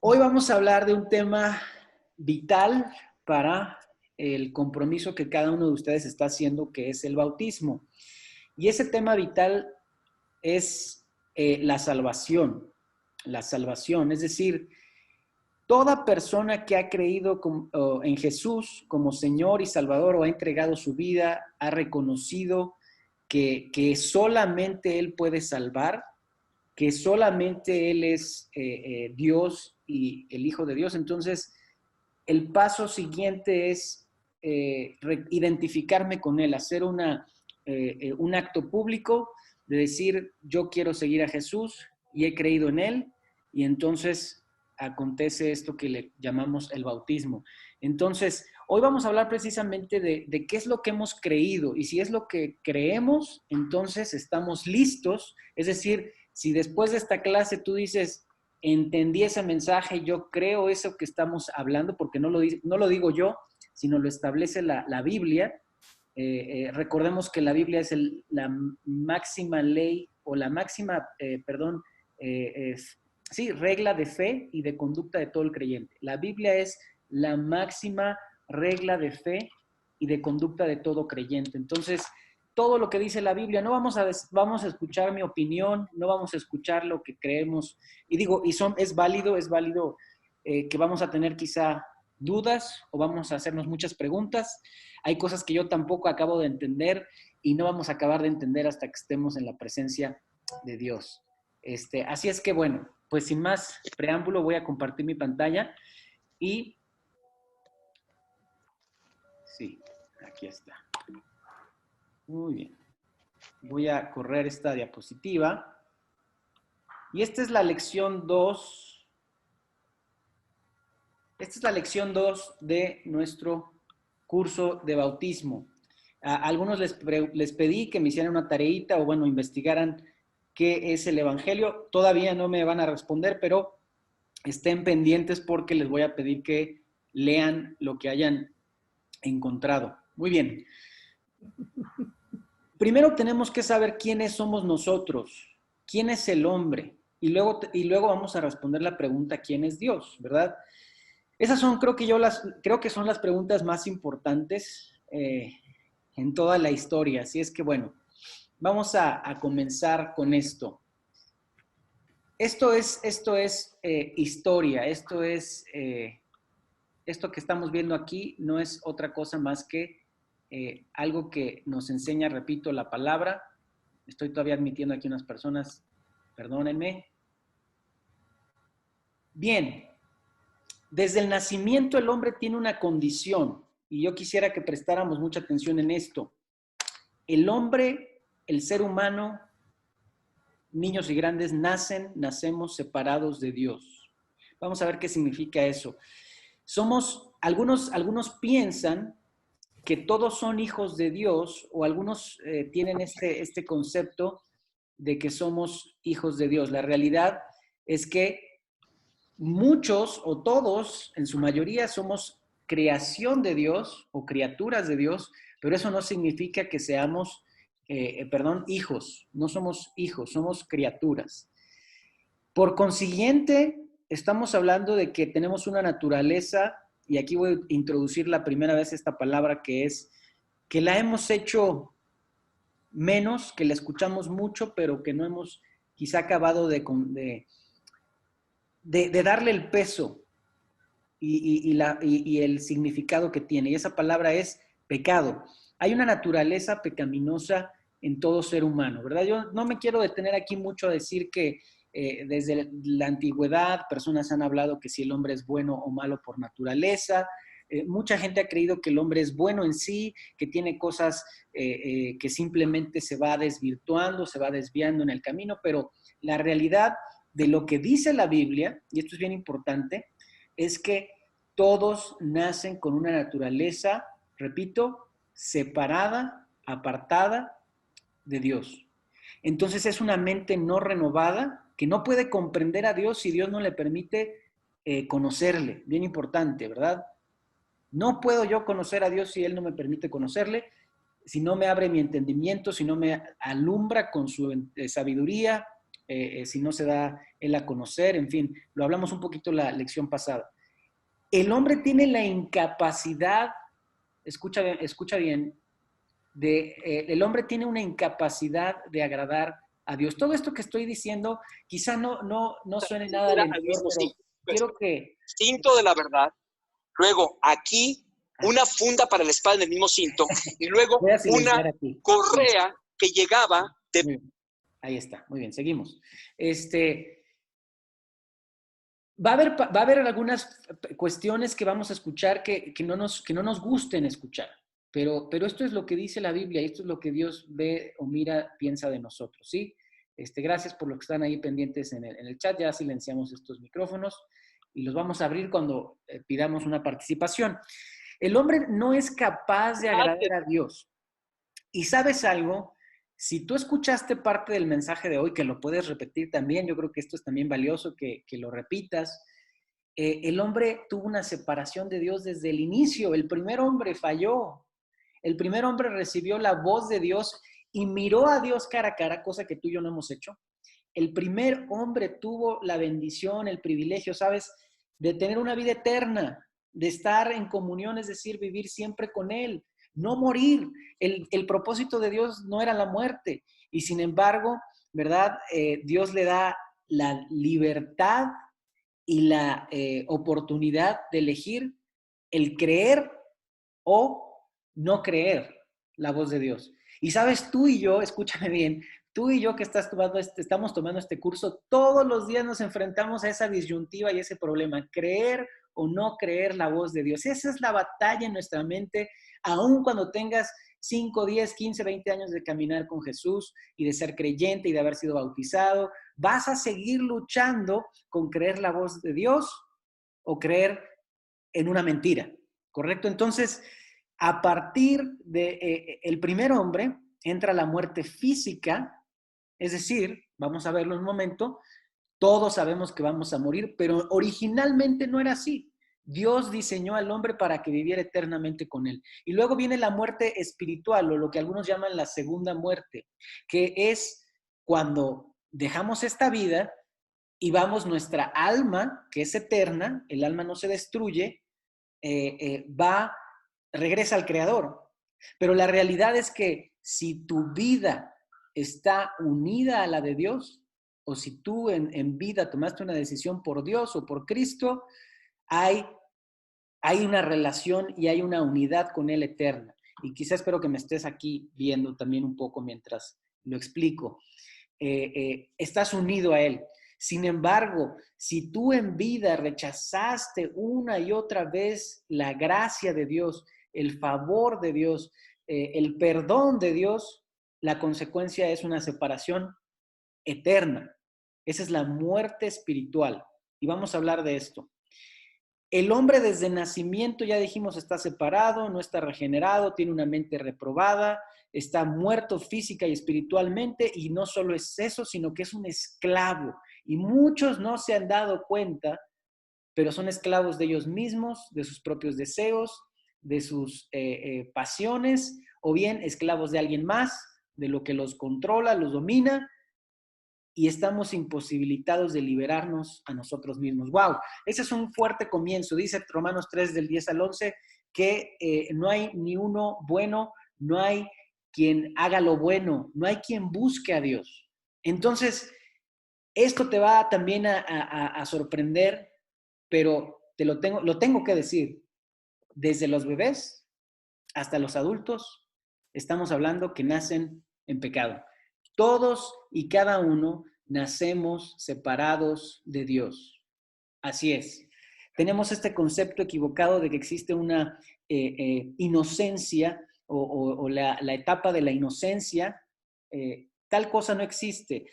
Hoy vamos a hablar de un tema vital para el compromiso que cada uno de ustedes está haciendo, que es el bautismo. Y ese tema vital es la salvación. La salvación, es decir, toda persona que ha creído en Jesús como Señor y Salvador o ha entregado su vida, ha reconocido que solamente Él puede salvar, que solamente Él es Dios y el Hijo de Dios. Entonces, el paso siguiente es identificarme con Él, hacer un acto público de decir, yo quiero seguir a Jesús y he creído en Él, y entonces acontece esto que le llamamos el bautismo. Entonces, hoy vamos a hablar precisamente de qué es lo que hemos creído, y si es lo que creemos, entonces estamos listos. Es decir, si después de esta clase tú dices, entendí ese mensaje, yo creo eso que estamos hablando, porque no lo digo yo, sino lo establece la Biblia. Recordemos que la Biblia es la máxima ley, o la máxima, sí, regla de fe y de conducta de todo el creyente. La Biblia es la máxima regla de fe y de conducta de todo creyente. Entonces, todo lo que dice la Biblia, no vamos a escuchar mi opinión, no vamos a escuchar lo que creemos. Y digo, es válido que vamos a tener quizá dudas o vamos a hacernos muchas preguntas. Hay cosas que yo tampoco acabo de entender y no vamos a acabar de entender hasta que estemos en la presencia de Dios. Así es que bueno, pues sin más preámbulo voy a compartir mi pantalla y sí, aquí está. Muy bien. Voy a correr esta diapositiva. Y esta es la lección 2. Esta es la lección 2 de nuestro curso de bautismo. A algunos les pedí que me hicieran una tareita o bueno, investigaran qué es el Evangelio. Todavía no me van a responder, pero estén pendientes porque les voy a pedir que lean lo que hayan encontrado. Muy bien. Primero tenemos que saber quiénes somos nosotros, quién es el hombre, y luego vamos a responder la pregunta, ¿quién es Dios? ¿Verdad? Esas son, creo que son las preguntas más importantes en toda la historia. Así es que, bueno, vamos a comenzar con esto. Esto es historia, esto que estamos viendo aquí no es otra cosa más que algo que nos enseña, repito, la palabra. Estoy todavía admitiendo aquí unas personas, perdónenme. Bien, desde el nacimiento el hombre tiene una condición, y yo quisiera que prestáramos mucha atención en esto. El hombre, el ser humano, niños y grandes, nacemos separados de Dios. Vamos a ver qué significa eso. Algunos piensan que todos son hijos de Dios, o algunos tienen este concepto de que somos hijos de Dios. La realidad es que muchos o todos, en su mayoría, somos creación de Dios o criaturas de Dios, pero eso no significa que seamos, hijos. No somos hijos, somos criaturas. Por consiguiente, estamos hablando de que tenemos una naturaleza, y aquí voy a introducir la primera vez esta palabra, que es que la hemos hecho menos, que la escuchamos mucho, pero que no hemos quizá acabado de darle el peso y el significado que tiene. Y esa palabra es pecado. Hay una naturaleza pecaminosa en todo ser humano, ¿verdad? Yo no me quiero detener aquí mucho a decir que desde la antigüedad personas han hablado que si el hombre es bueno o malo por naturaleza. Mucha gente ha creído que el hombre es bueno en sí, que tiene cosas que simplemente se va desvirtuando, se va desviando en el camino, pero la realidad de lo que dice la Biblia, y esto es bien importante, es que todos nacen con una naturaleza, repito, separada, apartada de Dios. Entonces es una mente no renovada que no puede comprender a Dios si Dios no le permite conocerle. Bien importante, ¿verdad? No puedo yo conocer a Dios si Él no me permite conocerle, si no me abre mi entendimiento, si no me alumbra con su sabiduría, si no se da él a conocer, en fin, lo hablamos un poquito la lección pasada. El hombre tiene la incapacidad, escucha bien, el hombre tiene una incapacidad de agradar a Dios. Todo esto que estoy diciendo quizá no suene nada Al alentador, mismo pero cinto. quiero que... Cinto de la verdad, luego aquí una funda para la espalda en el mismo cinto y luego Voy a una silenciar aquí. correa que llegaba de... Muy bien. Ahí está, muy bien, seguimos. Va a haber algunas cuestiones que vamos a escuchar que no nos gusten escuchar, pero esto es lo que dice la Biblia, esto es lo que Dios ve o mira, piensa de nosotros, ¿sí? Gracias por los que están ahí pendientes en el chat, ya silenciamos estos micrófonos y los vamos a abrir cuando pidamos una participación. El hombre no es capaz de agradar a Dios. ¿Y sabes algo? Si tú escuchaste parte del mensaje de hoy, que lo puedes repetir también, yo creo que esto es también valioso que lo repitas. El hombre tuvo una separación de Dios desde el inicio. El primer hombre falló. El primer hombre recibió la voz de Dios y miró a Dios cara a cara, cosa que tú y yo no hemos hecho. El primer hombre tuvo la bendición, el privilegio, ¿sabes?, de tener una vida eterna, de estar en comunión, es decir, vivir siempre con Él, no morir. El propósito de Dios no era la muerte. Y sin embargo, ¿verdad? Dios le da la libertad y la oportunidad de elegir el creer o no creer la voz de Dios. Y sabes, tú y yo, escúchame bien, tú y yo que estamos tomando este curso, todos los días nos enfrentamos a esa disyuntiva y ese problema, creer o no creer la voz de Dios. Esa es la batalla en nuestra mente, aun cuando tengas 5, 10, 15, 20 años de caminar con Jesús y de ser creyente y de haber sido bautizado, vas a seguir luchando con creer la voz de Dios o creer en una mentira, ¿correcto? Entonces, a partir de el primer hombre entra la muerte física, es decir, vamos a verlo en un momento, todos sabemos que vamos a morir, pero originalmente no era así. Dios diseñó al hombre para que viviera eternamente con él. Y luego viene la muerte espiritual, o lo que algunos llaman la segunda muerte, que es cuando dejamos esta vida y vamos nuestra alma, que es eterna, el alma no se destruye, regresa al Creador. Pero la realidad es que si tu vida está unida a la de Dios, o si tú en vida tomaste una decisión por Dios o por Cristo, hay una relación y hay una unidad con Él eterna. Y quizás espero que me estés aquí viendo también un poco mientras lo explico. Estás unido a Él. Sin embargo, si tú en vida rechazaste una y otra vez la gracia de Dios, el favor de Dios, el perdón de Dios, la consecuencia es una separación eterna. Esa es la muerte espiritual. Y vamos a hablar de esto. El hombre desde nacimiento, ya dijimos, está separado, no está regenerado, tiene una mente reprobada, está muerto física y espiritualmente, y no solo es eso, sino que es un esclavo. Y muchos no se han dado cuenta, pero son esclavos de ellos mismos, de sus propios deseos, de sus pasiones, o bien esclavos de alguien más, de lo que los controla, los domina, y estamos imposibilitados de liberarnos a nosotros mismos. ¡Wow! Ese es un fuerte comienzo. Dice Romanos 3 del 10 al 11 que no hay ni uno bueno, no hay quien haga lo bueno, no hay quien busque a Dios. Entonces, esto te va también a sorprender, pero lo tengo que decir. Desde los bebés hasta los adultos, estamos hablando que nacen en pecado. Todos y cada uno nacemos separados de Dios. Así es. Tenemos este concepto equivocado de que existe una inocencia o la etapa de la inocencia. Tal cosa no existe.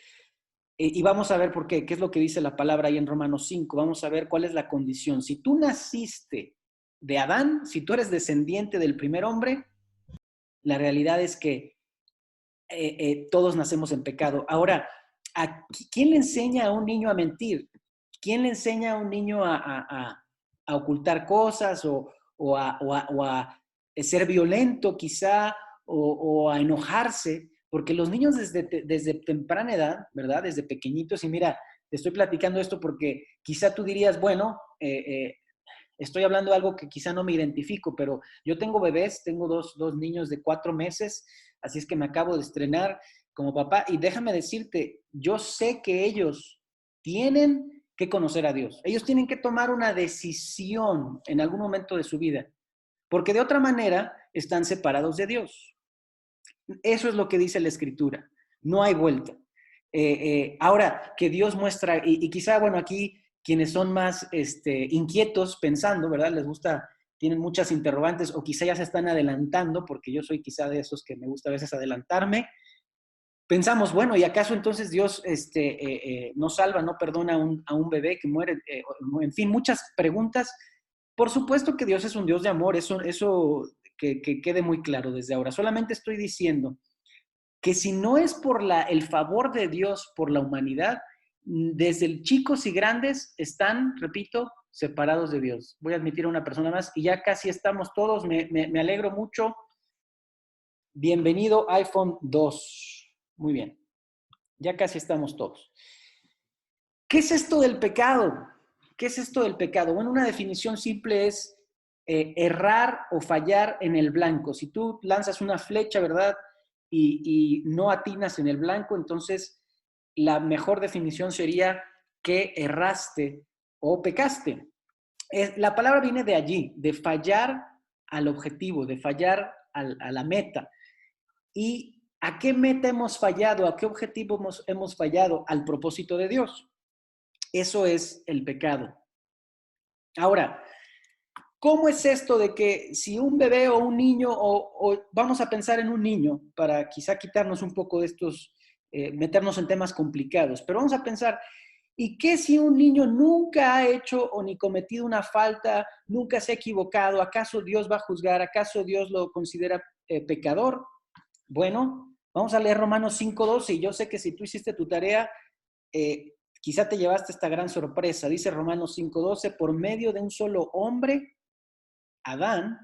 Y vamos a ver por qué es lo que dice la palabra ahí en Romanos 5. Vamos a ver cuál es la condición. Si tú naciste de Adán, si tú eres descendiente del primer hombre, la realidad es que todos nacemos en pecado. Ahora, ¿quién le enseña a un niño a mentir? ¿Quién le enseña a un niño a ocultar cosas o a ser violento quizá o a enojarse? porque los niños desde temprana edad, ¿verdad? Desde pequeñitos, y mira, te estoy platicando esto porque quizá tú dirías, bueno, estoy hablando de algo que quizá no me identifico, pero yo tengo bebés, tengo dos niños de 4 meses, así es que me acabo de estrenar como papá, y déjame decirte, yo sé que ellos tienen que conocer a Dios. Ellos tienen que tomar una decisión en algún momento de su vida, porque de otra manera están separados de Dios. Eso es lo que dice la Escritura. No hay vuelta. Ahora, que Dios muestra, y quizá, bueno, aquí quienes son más inquietos pensando, ¿verdad? Les gusta, tienen muchas interrogantes, o quizá ya se están adelantando, porque yo soy quizá de esos que me gusta a veces adelantarme. Pensamos, bueno, ¿y acaso entonces Dios no salva, no perdona a un bebé que muere? En fin, muchas preguntas. Por supuesto que Dios es un Dios de amor, eso que quede muy claro desde ahora. Solamente estoy diciendo que si no es por el favor de Dios por la humanidad, desde chicos y grandes están, repito, separados de Dios. Voy a admitir a una persona más y ya casi estamos todos, me alegro mucho. Bienvenido iPhone 2. Muy bien, ya casi estamos todos. ¿Qué es esto del pecado? ¿Qué es esto del pecado? Bueno, una definición simple es errar o fallar en el blanco. Si tú lanzas una flecha, ¿verdad? Y no atinas en el blanco, entonces la mejor definición sería que erraste o pecaste. La palabra viene de allí, de fallar al objetivo, de fallar a la meta. ¿Y a qué meta hemos fallado? ¿A qué objetivo hemos fallado? Al propósito de Dios. Eso es el pecado. Ahora, ¿cómo es esto de que si un bebé o un niño, o vamos a pensar en un niño, para quizá quitarnos un poco de estos, meternos en temas complicados, pero vamos a pensar, ¿y qué si un niño nunca ha hecho o ni cometido una falta, nunca se ha equivocado? ¿Acaso Dios va a juzgar? ¿Acaso Dios lo considera pecador? Bueno, vamos a leer Romanos 5:12, y yo sé que si tú hiciste tu tarea, quizá te llevaste esta gran sorpresa. Dice Romanos 5:12, por medio de un solo hombre, Adán,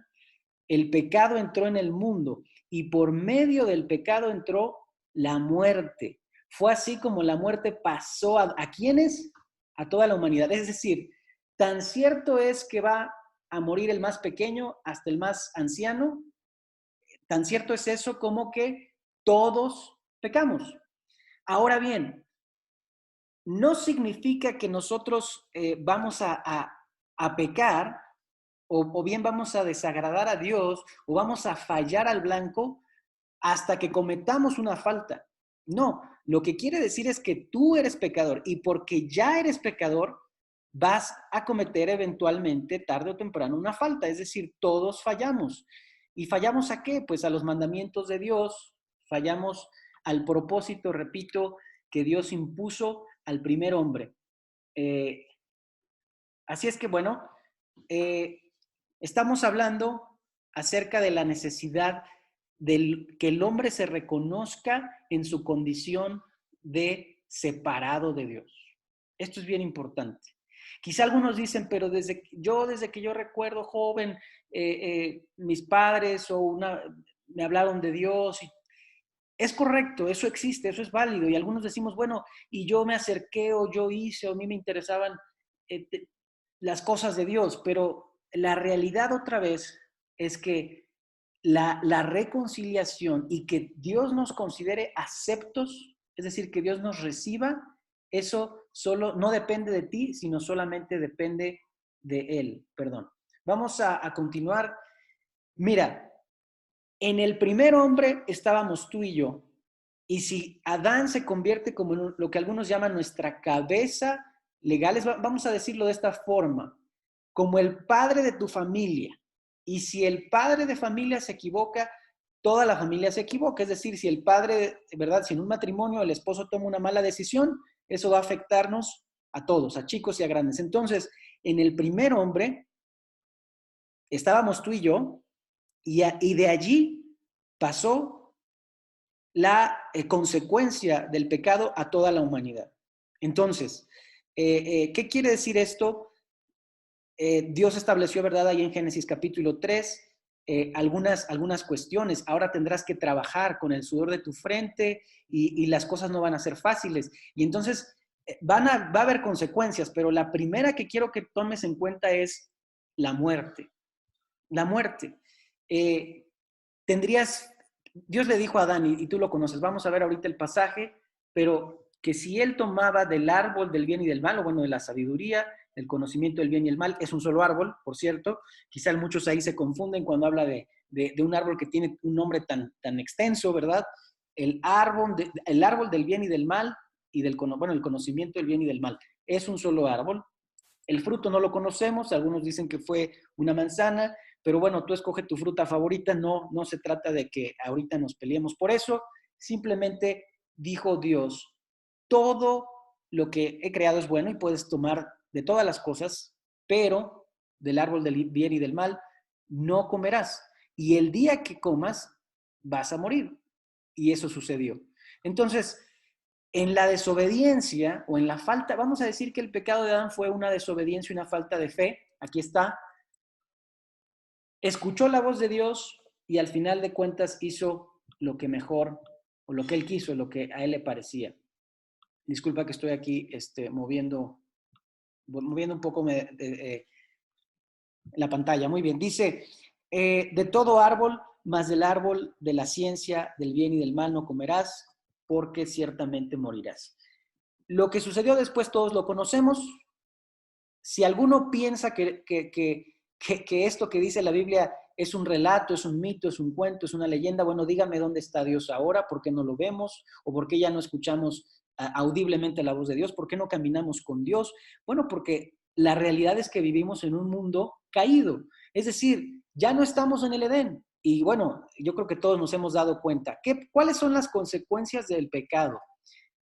el pecado entró en el mundo y por medio del pecado entró la muerte. Fue así como la muerte pasó ¿a quiénes? A toda la humanidad. Es decir, tan cierto es que va a morir el más pequeño hasta el más anciano, tan cierto es eso como que todos pecamos. Ahora bien, no significa que nosotros vamos a pecar o bien vamos a desagradar a Dios o vamos a fallar al blanco hasta que cometamos una falta. No, lo que quiere decir es que tú eres pecador y porque ya eres pecador vas a cometer eventualmente, tarde o temprano, una falta. Es decir, todos fallamos. ¿Y fallamos a qué? Pues a los mandamientos de Dios, fallamos al propósito, repito, que Dios impuso al primer hombre. Eh, Así es que, bueno, eh, estamos hablando acerca de la necesidad de que el hombre se reconozca en su condición de separado de Dios. Esto es bien importante. Quizá algunos dicen, pero desde que yo recuerdo joven, mis padres me hablaron de Dios. Es correcto, eso existe, eso es válido. Y algunos decimos, bueno, y yo me acerqué o yo hice o a mí me interesaban eh, las cosas de Dios, pero la realidad otra vez es que la reconciliación y que Dios nos considere aceptos, es decir, que Dios nos reciba, eso solo no depende de ti, sino solamente depende de Él. Perdón. Vamos a continuar. Mira, en el primer hombre estábamos tú y yo. Y si Adán se convierte como en lo que algunos llaman nuestra cabeza legal, vamos a decirlo de esta forma, como el padre de tu familia. Y si el padre de familia se equivoca, toda la familia se equivoca. Es decir, si el padre, ¿verdad? Si en un matrimonio el esposo toma una mala decisión, eso va a afectarnos a todos, a chicos y a grandes. Entonces, en el primer hombre estábamos tú y yo, y de allí pasó la consecuencia del pecado a toda la humanidad. Entonces, ¿qué quiere decir esto? Dios estableció, ¿verdad? Ahí en Génesis capítulo 3, algunas cuestiones. Ahora tendrás que trabajar con el sudor de tu frente y las cosas no van a ser fáciles. Y entonces va a haber consecuencias, pero la primera que quiero que tomes en cuenta es la muerte. La muerte. Dios le dijo a Adán, y tú lo conoces, vamos a ver ahorita el pasaje, pero que si él tomaba del árbol del bien y del mal, o bueno, de la sabiduría, el conocimiento del bien y el mal, es un solo árbol, por cierto, quizás muchos ahí se confunden cuando habla de un árbol que tiene un nombre tan extenso, ¿verdad? El árbol del bien y del mal, y el conocimiento del bien y del mal, es un solo árbol. El fruto no lo conocemos, algunos dicen que fue una manzana, pero bueno, tú escoge tu fruta favorita, no se trata de que ahorita nos peleemos por eso, simplemente dijo Dios, todo lo que he creado es bueno y puedes tomar de todas las cosas, pero del árbol del bien y del mal no comerás. Y el día que comas, vas a morir. Y eso sucedió. Entonces, en la desobediencia o en la falta, vamos a decir que el pecado de Adán fue una desobediencia y una falta de fe, aquí está, escuchó la voz de Dios y al final de cuentas hizo lo que mejor, o lo que él quiso, lo que a él le parecía. Disculpa que estoy aquí moviendo un poco la pantalla. Muy bien, dice, de todo árbol, más del árbol de la ciencia, del bien y del mal no comerás, porque ciertamente morirás. Lo que sucedió después todos lo conocemos. Si alguno piensa que esto que dice la Biblia es un relato, es un mito, es un cuento, es una leyenda, bueno, dígame dónde está Dios ahora, por qué no lo vemos, o por qué ya no escuchamos audiblemente la voz de Dios, por qué no caminamos con Dios. Bueno, porque la realidad es que vivimos en un mundo caído, es decir, ya no estamos en el Edén. Y bueno, yo creo que todos nos hemos dado cuenta. ¿Cuáles son las consecuencias del pecado?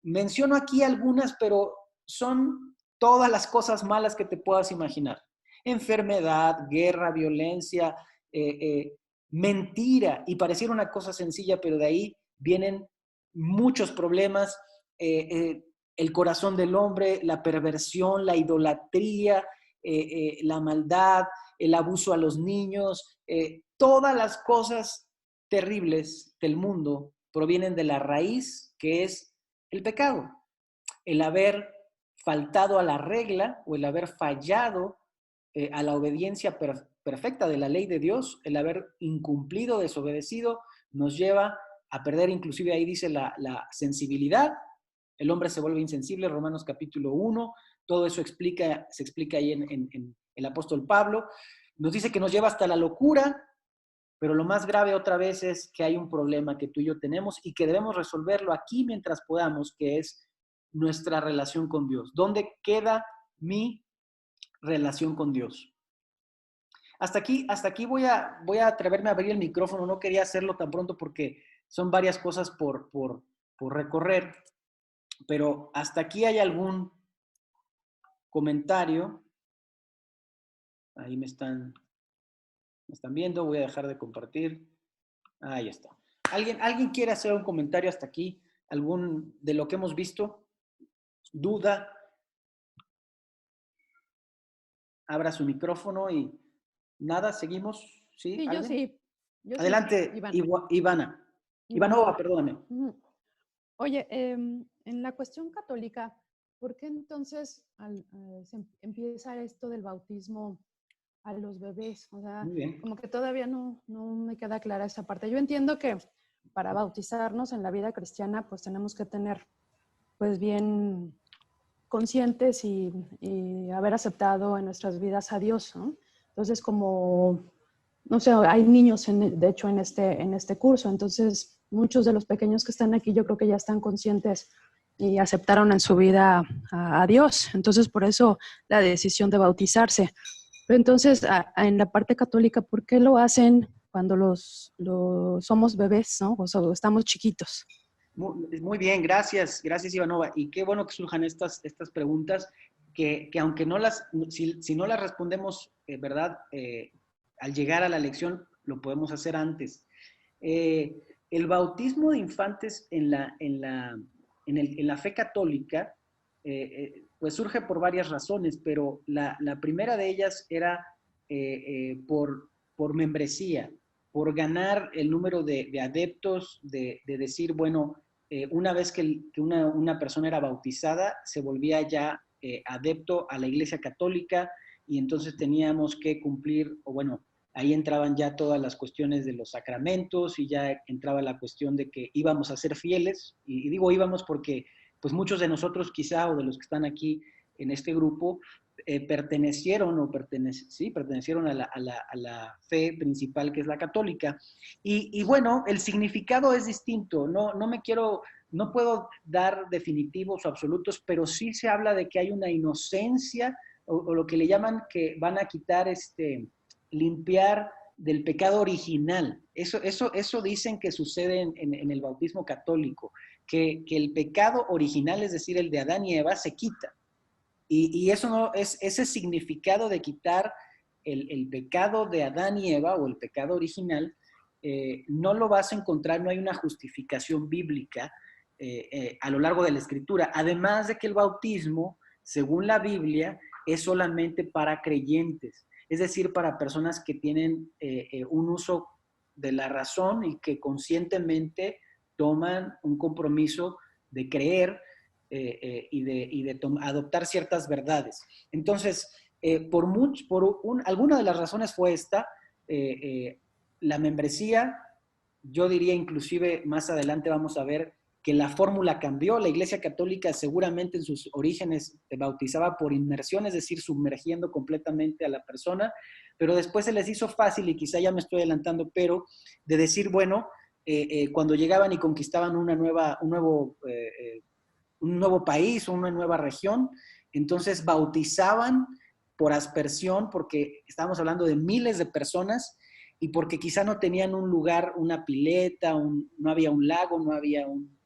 Menciono aquí algunas, pero son todas las cosas malas que te puedas imaginar. Enfermedad, guerra, violencia, mentira, y pareciera una cosa sencilla, pero de ahí vienen muchos problemas, el corazón del hombre, la perversión, la idolatría, la maldad, el abuso a los niños, todas las cosas terribles del mundo provienen de la raíz que es el pecado, el haber faltado a la regla o el haber fallado a la obediencia perfecta de la ley de Dios, el haber incumplido, desobedecido, nos lleva a perder, inclusive ahí dice la sensibilidad, el hombre se vuelve insensible, Romanos capítulo 1, todo eso se explica ahí en el apóstol Pablo, nos dice que nos lleva hasta la locura, pero lo más grave otra vez es que hay un problema que tú y yo tenemos y que debemos resolverlo aquí mientras podamos, que es nuestra relación con Dios. ¿Dónde queda mi relación con Dios? Hasta aquí voy a atreverme a abrir el micrófono. No quería hacerlo tan pronto porque son varias cosas por recorrer, pero hasta aquí hay algún comentario. Ahí me están viendo. Voy a dejar de compartir. Ahí está. ¿Alguien quiere hacer un comentario hasta aquí? ¿Algún de lo que hemos visto? ¿Duda? Abra su micrófono y nada, seguimos. ¿Sí? Sí, yo ¿Alguien? sí. Yo sí, Adelante, Iván. Ivana. Ivanova, Ivanova. perdóname. Oye, en la cuestión católica, ¿por qué entonces empieza esto del bautismo a los bebés? O sea, Muy bien. como que todavía no me queda clara esa parte. Yo entiendo que para bautizarnos en la vida cristiana, pues tenemos que tener, pues bien conscientes y haber aceptado en nuestras vidas a Dios, ¿no? Entonces, como, no sé, hay niños, de hecho, en este curso, entonces muchos de los pequeños que están aquí yo creo que ya están conscientes y aceptaron en su vida a Dios. Entonces, por eso la decisión de bautizarse. Pero entonces, en la parte católica, ¿por qué lo hacen cuando somos bebés, ¿no? O sea, estamos chiquitos? Muy bien, gracias Ivanova. Y qué bueno que surjan estas preguntas que aunque si no las respondemos, ¿verdad? Al llegar a la lección, lo podemos hacer antes. El bautismo de infantes en la fe católica, pues surge por varias razones, pero la primera de ellas era por membresía. por ganar el número de adeptos, de decir, bueno, una vez que una persona era bautizada, se volvía ya adepto a la Iglesia Católica y entonces teníamos que cumplir, o bueno, ahí entraban ya todas las cuestiones de los sacramentos y ya entraba la cuestión de que íbamos a ser fieles, y digo íbamos porque pues muchos de nosotros quizá, o de los que están aquí en este grupo, pertenecieron a la fe principal, que es la católica. Y bueno, el significado es distinto. No puedo dar definitivos o absolutos, pero sí se habla de que hay una inocencia, o lo que le llaman que van a quitar, limpiar del pecado original. Eso dicen que sucede en el bautismo católico, que el pecado original, es decir, el de Adán y Eva, se quita. Y eso no es ese significado de quitar el pecado de Adán y Eva, o el pecado original, no lo vas a encontrar, no hay una justificación bíblica a lo largo de la Escritura. Además de que el bautismo, según la Biblia, es solamente para creyentes, es decir, para personas que tienen un uso de la razón y que conscientemente toman un compromiso de creer y de adoptar ciertas verdades. Entonces, alguna de las razones fue esta, la membresía. Yo diría, inclusive más adelante vamos a ver que la fórmula cambió. La Iglesia Católica seguramente en sus orígenes bautizaba por inmersión, es decir, sumergiendo completamente a la persona, pero después se les hizo fácil, y quizá ya me estoy adelantando, pero de decir, bueno, cuando llegaban y conquistaban un nuevo país o una nueva región, entonces bautizaban por aspersión, porque estábamos hablando de miles de personas, y porque quizá no tenían un lugar, una pileta, no había un lago, no había un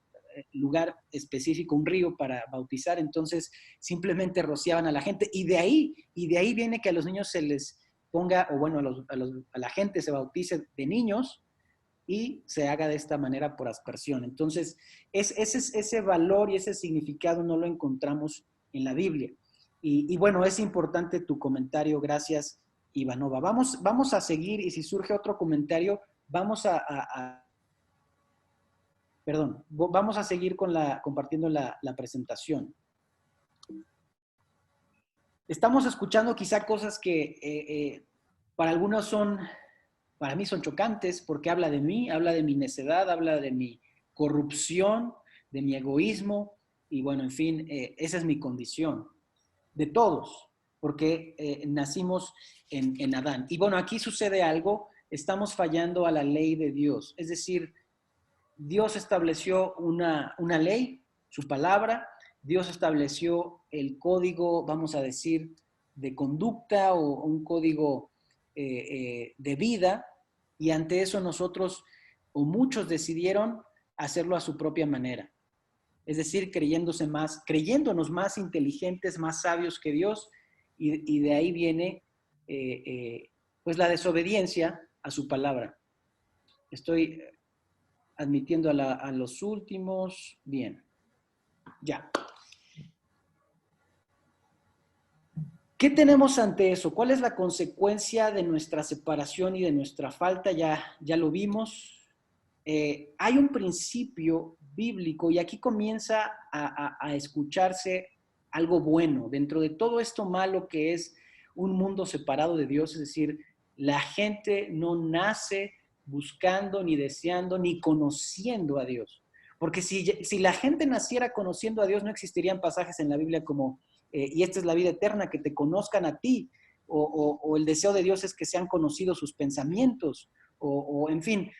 lugar específico, un río para bautizar, entonces simplemente rociaban a la gente, y de ahí viene que a los niños se les ponga, o bueno, a la gente se bautice de niños, y se haga de esta manera por aspersión. Entonces, ese valor y ese significado no lo encontramos en la Biblia. Y bueno, es importante tu comentario, gracias, Ivanova. Vamos a seguir, y si surge otro comentario, vamos vamos a seguir compartiendo la presentación. Estamos escuchando quizá cosas que para algunos para mí son chocantes, porque habla de mí, habla de mi necedad, habla de mi corrupción, de mi egoísmo, y bueno, en fin, esa es mi condición, de todos, porque nacimos en Adán. Y bueno, aquí sucede algo, estamos fallando a la ley de Dios, es decir, Dios estableció una ley, su palabra, Dios estableció el código, vamos a decir, de conducta, o un código de vida, y ante eso nosotros, o muchos, decidieron hacerlo a su propia manera. Es decir, creyéndonos más inteligentes, más sabios que Dios, y de ahí viene pues la desobediencia a su palabra. Estoy admitiendo a los últimos. Bien, ya. ¿Qué tenemos ante eso? ¿Cuál es la consecuencia de nuestra separación y de nuestra falta? Ya lo vimos. Hay un principio bíblico, y aquí comienza a escucharse algo bueno dentro de todo esto malo que es un mundo separado de Dios. Es decir, la gente no nace buscando, ni deseando, ni conociendo a Dios. Porque si la gente naciera conociendo a Dios, no existirían pasajes en la Biblia como y esta es la vida eterna, que te conozcan a ti, o el deseo de Dios es que sean conocidos sus pensamientos, en fin,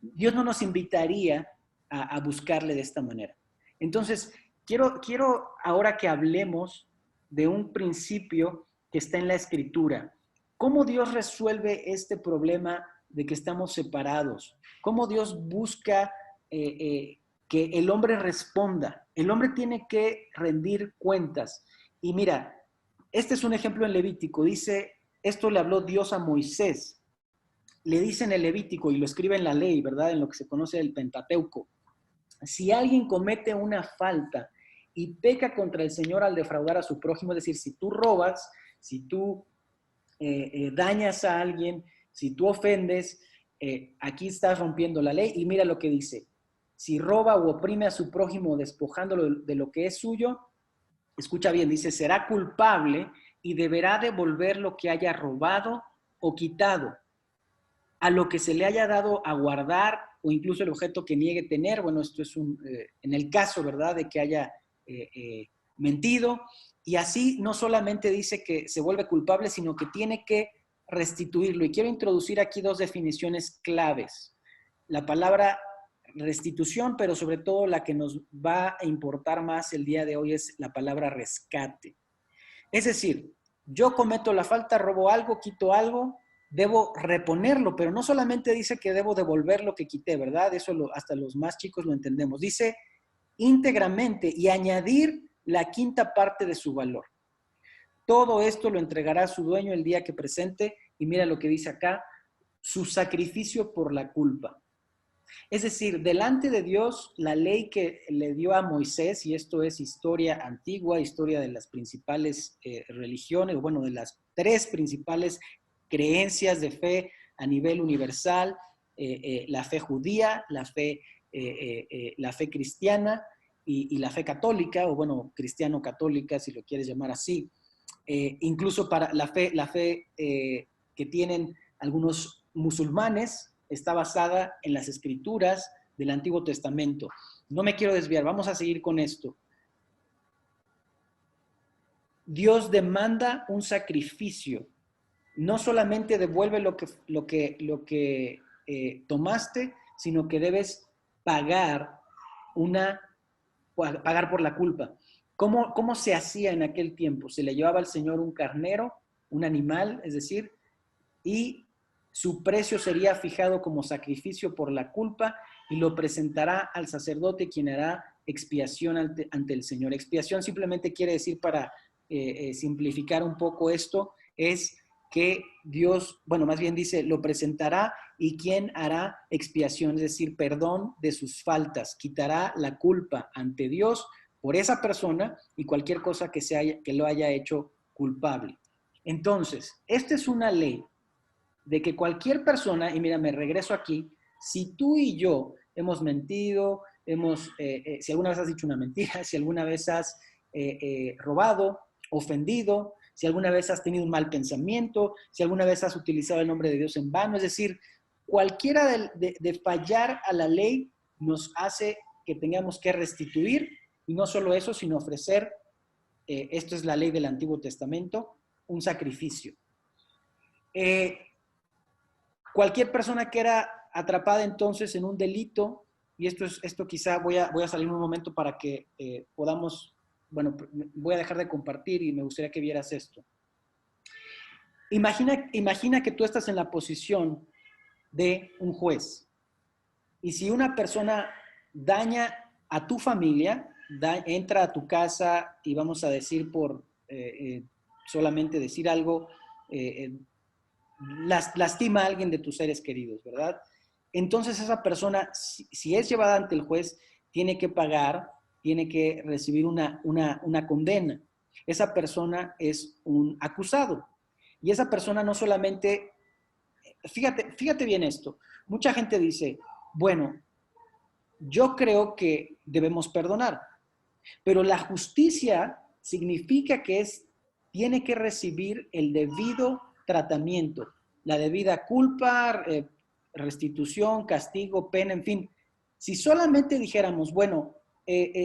Dios no nos invitaría a buscarle de esta manera. Entonces, quiero ahora que hablemos de un principio que está en la Escritura. ¿Cómo Dios resuelve este problema de que estamos separados? ¿Cómo Dios busca que el hombre responda? El hombre tiene que rendir cuentas. Y mira, este es un ejemplo en Levítico. Dice, esto le habló Dios a Moisés. Le dice en el Levítico, y lo escribe en la ley, ¿verdad? En lo que se conoce el Pentateuco. Si alguien comete una falta y peca contra el Señor al defraudar a su prójimo, es decir, si tú robas, si tú dañas a alguien, Si tú ofendes, aquí estás rompiendo la ley. Y mira lo que dice. Si roba o oprime a su prójimo despojándolo de lo que es suyo, escucha bien, dice, será culpable y deberá devolver lo que haya robado o quitado, a lo que se le haya dado a guardar o incluso el objeto que niegue tener. Bueno, esto es en el caso, ¿verdad?, de que haya mentido. Y así no solamente dice que se vuelve culpable, sino que tiene que restituirlo. Y quiero introducir aquí dos definiciones claves. La palabra restitución, pero sobre todo la que nos va a importar más el día de hoy es la palabra rescate. Es decir, yo cometo la falta, robo algo, quito algo, debo reponerlo, pero no solamente dice que debo devolver lo que quité, ¿verdad? Eso hasta los más chicos lo entendemos. Dice íntegramente y añadir la quinta parte de su valor. Todo esto lo entregará a su dueño el día que presente, y mira lo que dice acá, su sacrificio por la culpa. Es decir, delante de Dios, la ley que le dio a Moisés, y esto es historia antigua, historia de las principales religiones, o bueno, de las tres principales creencias de fe a nivel universal, la fe judía, la fe cristiana y la fe católica, o bueno, cristiano-católica, si lo quieres llamar así. Incluso para la fe que tienen algunos musulmanes, está basada en las escrituras del Antiguo Testamento. No me quiero desviar, vamos a seguir con esto. Dios demanda un sacrificio. No solamente devuelve lo que tomaste, sino que debes pagar por la culpa. ¿Cómo se hacía en aquel tiempo? Se le llevaba al Señor un carnero, un animal, es decir, y su precio sería fijado como sacrificio por la culpa y lo presentará al sacerdote, quien hará expiación ante el Señor. Expiación simplemente quiere decir, para simplificar un poco esto, es que Dios, bueno, más bien dice, lo presentará y quien hará expiación, es decir, perdón de sus faltas, quitará la culpa ante Dios por esa persona y cualquier cosa que lo haya hecho culpable. Entonces, esta es una ley de que cualquier persona, y mira, me regreso aquí, si tú y yo hemos mentido, si alguna vez has dicho una mentira, si alguna vez has robado, ofendido, si alguna vez has tenido un mal pensamiento, si alguna vez has utilizado el nombre de Dios en vano, es decir, cualquiera de fallar a la ley nos hace que tengamos que restituir, y no solo eso, sino ofrecer, esto es la ley del Antiguo Testamento, un sacrificio. Cualquier persona que era atrapada entonces en un delito, y esto quizá voy a salir un momento para que podamos, bueno, voy a dejar de compartir y me gustaría que vieras esto. Imagina que tú estás en la posición de un juez, y si una persona daña a tu familia, entra a tu casa y vamos a decir solamente decir algo, lastima a alguien de tus seres queridos, ¿verdad? Entonces esa persona, si es llevada ante el juez, tiene que pagar, tiene que recibir una condena. Esa persona es un acusado. Y esa persona no solamente, fíjate bien esto, mucha gente dice, bueno, yo creo que debemos perdonar, pero la justicia significa que tiene que recibir el debido tratamiento, la debida culpa, restitución, castigo, pena, en fin. Si solamente dijéramos, bueno,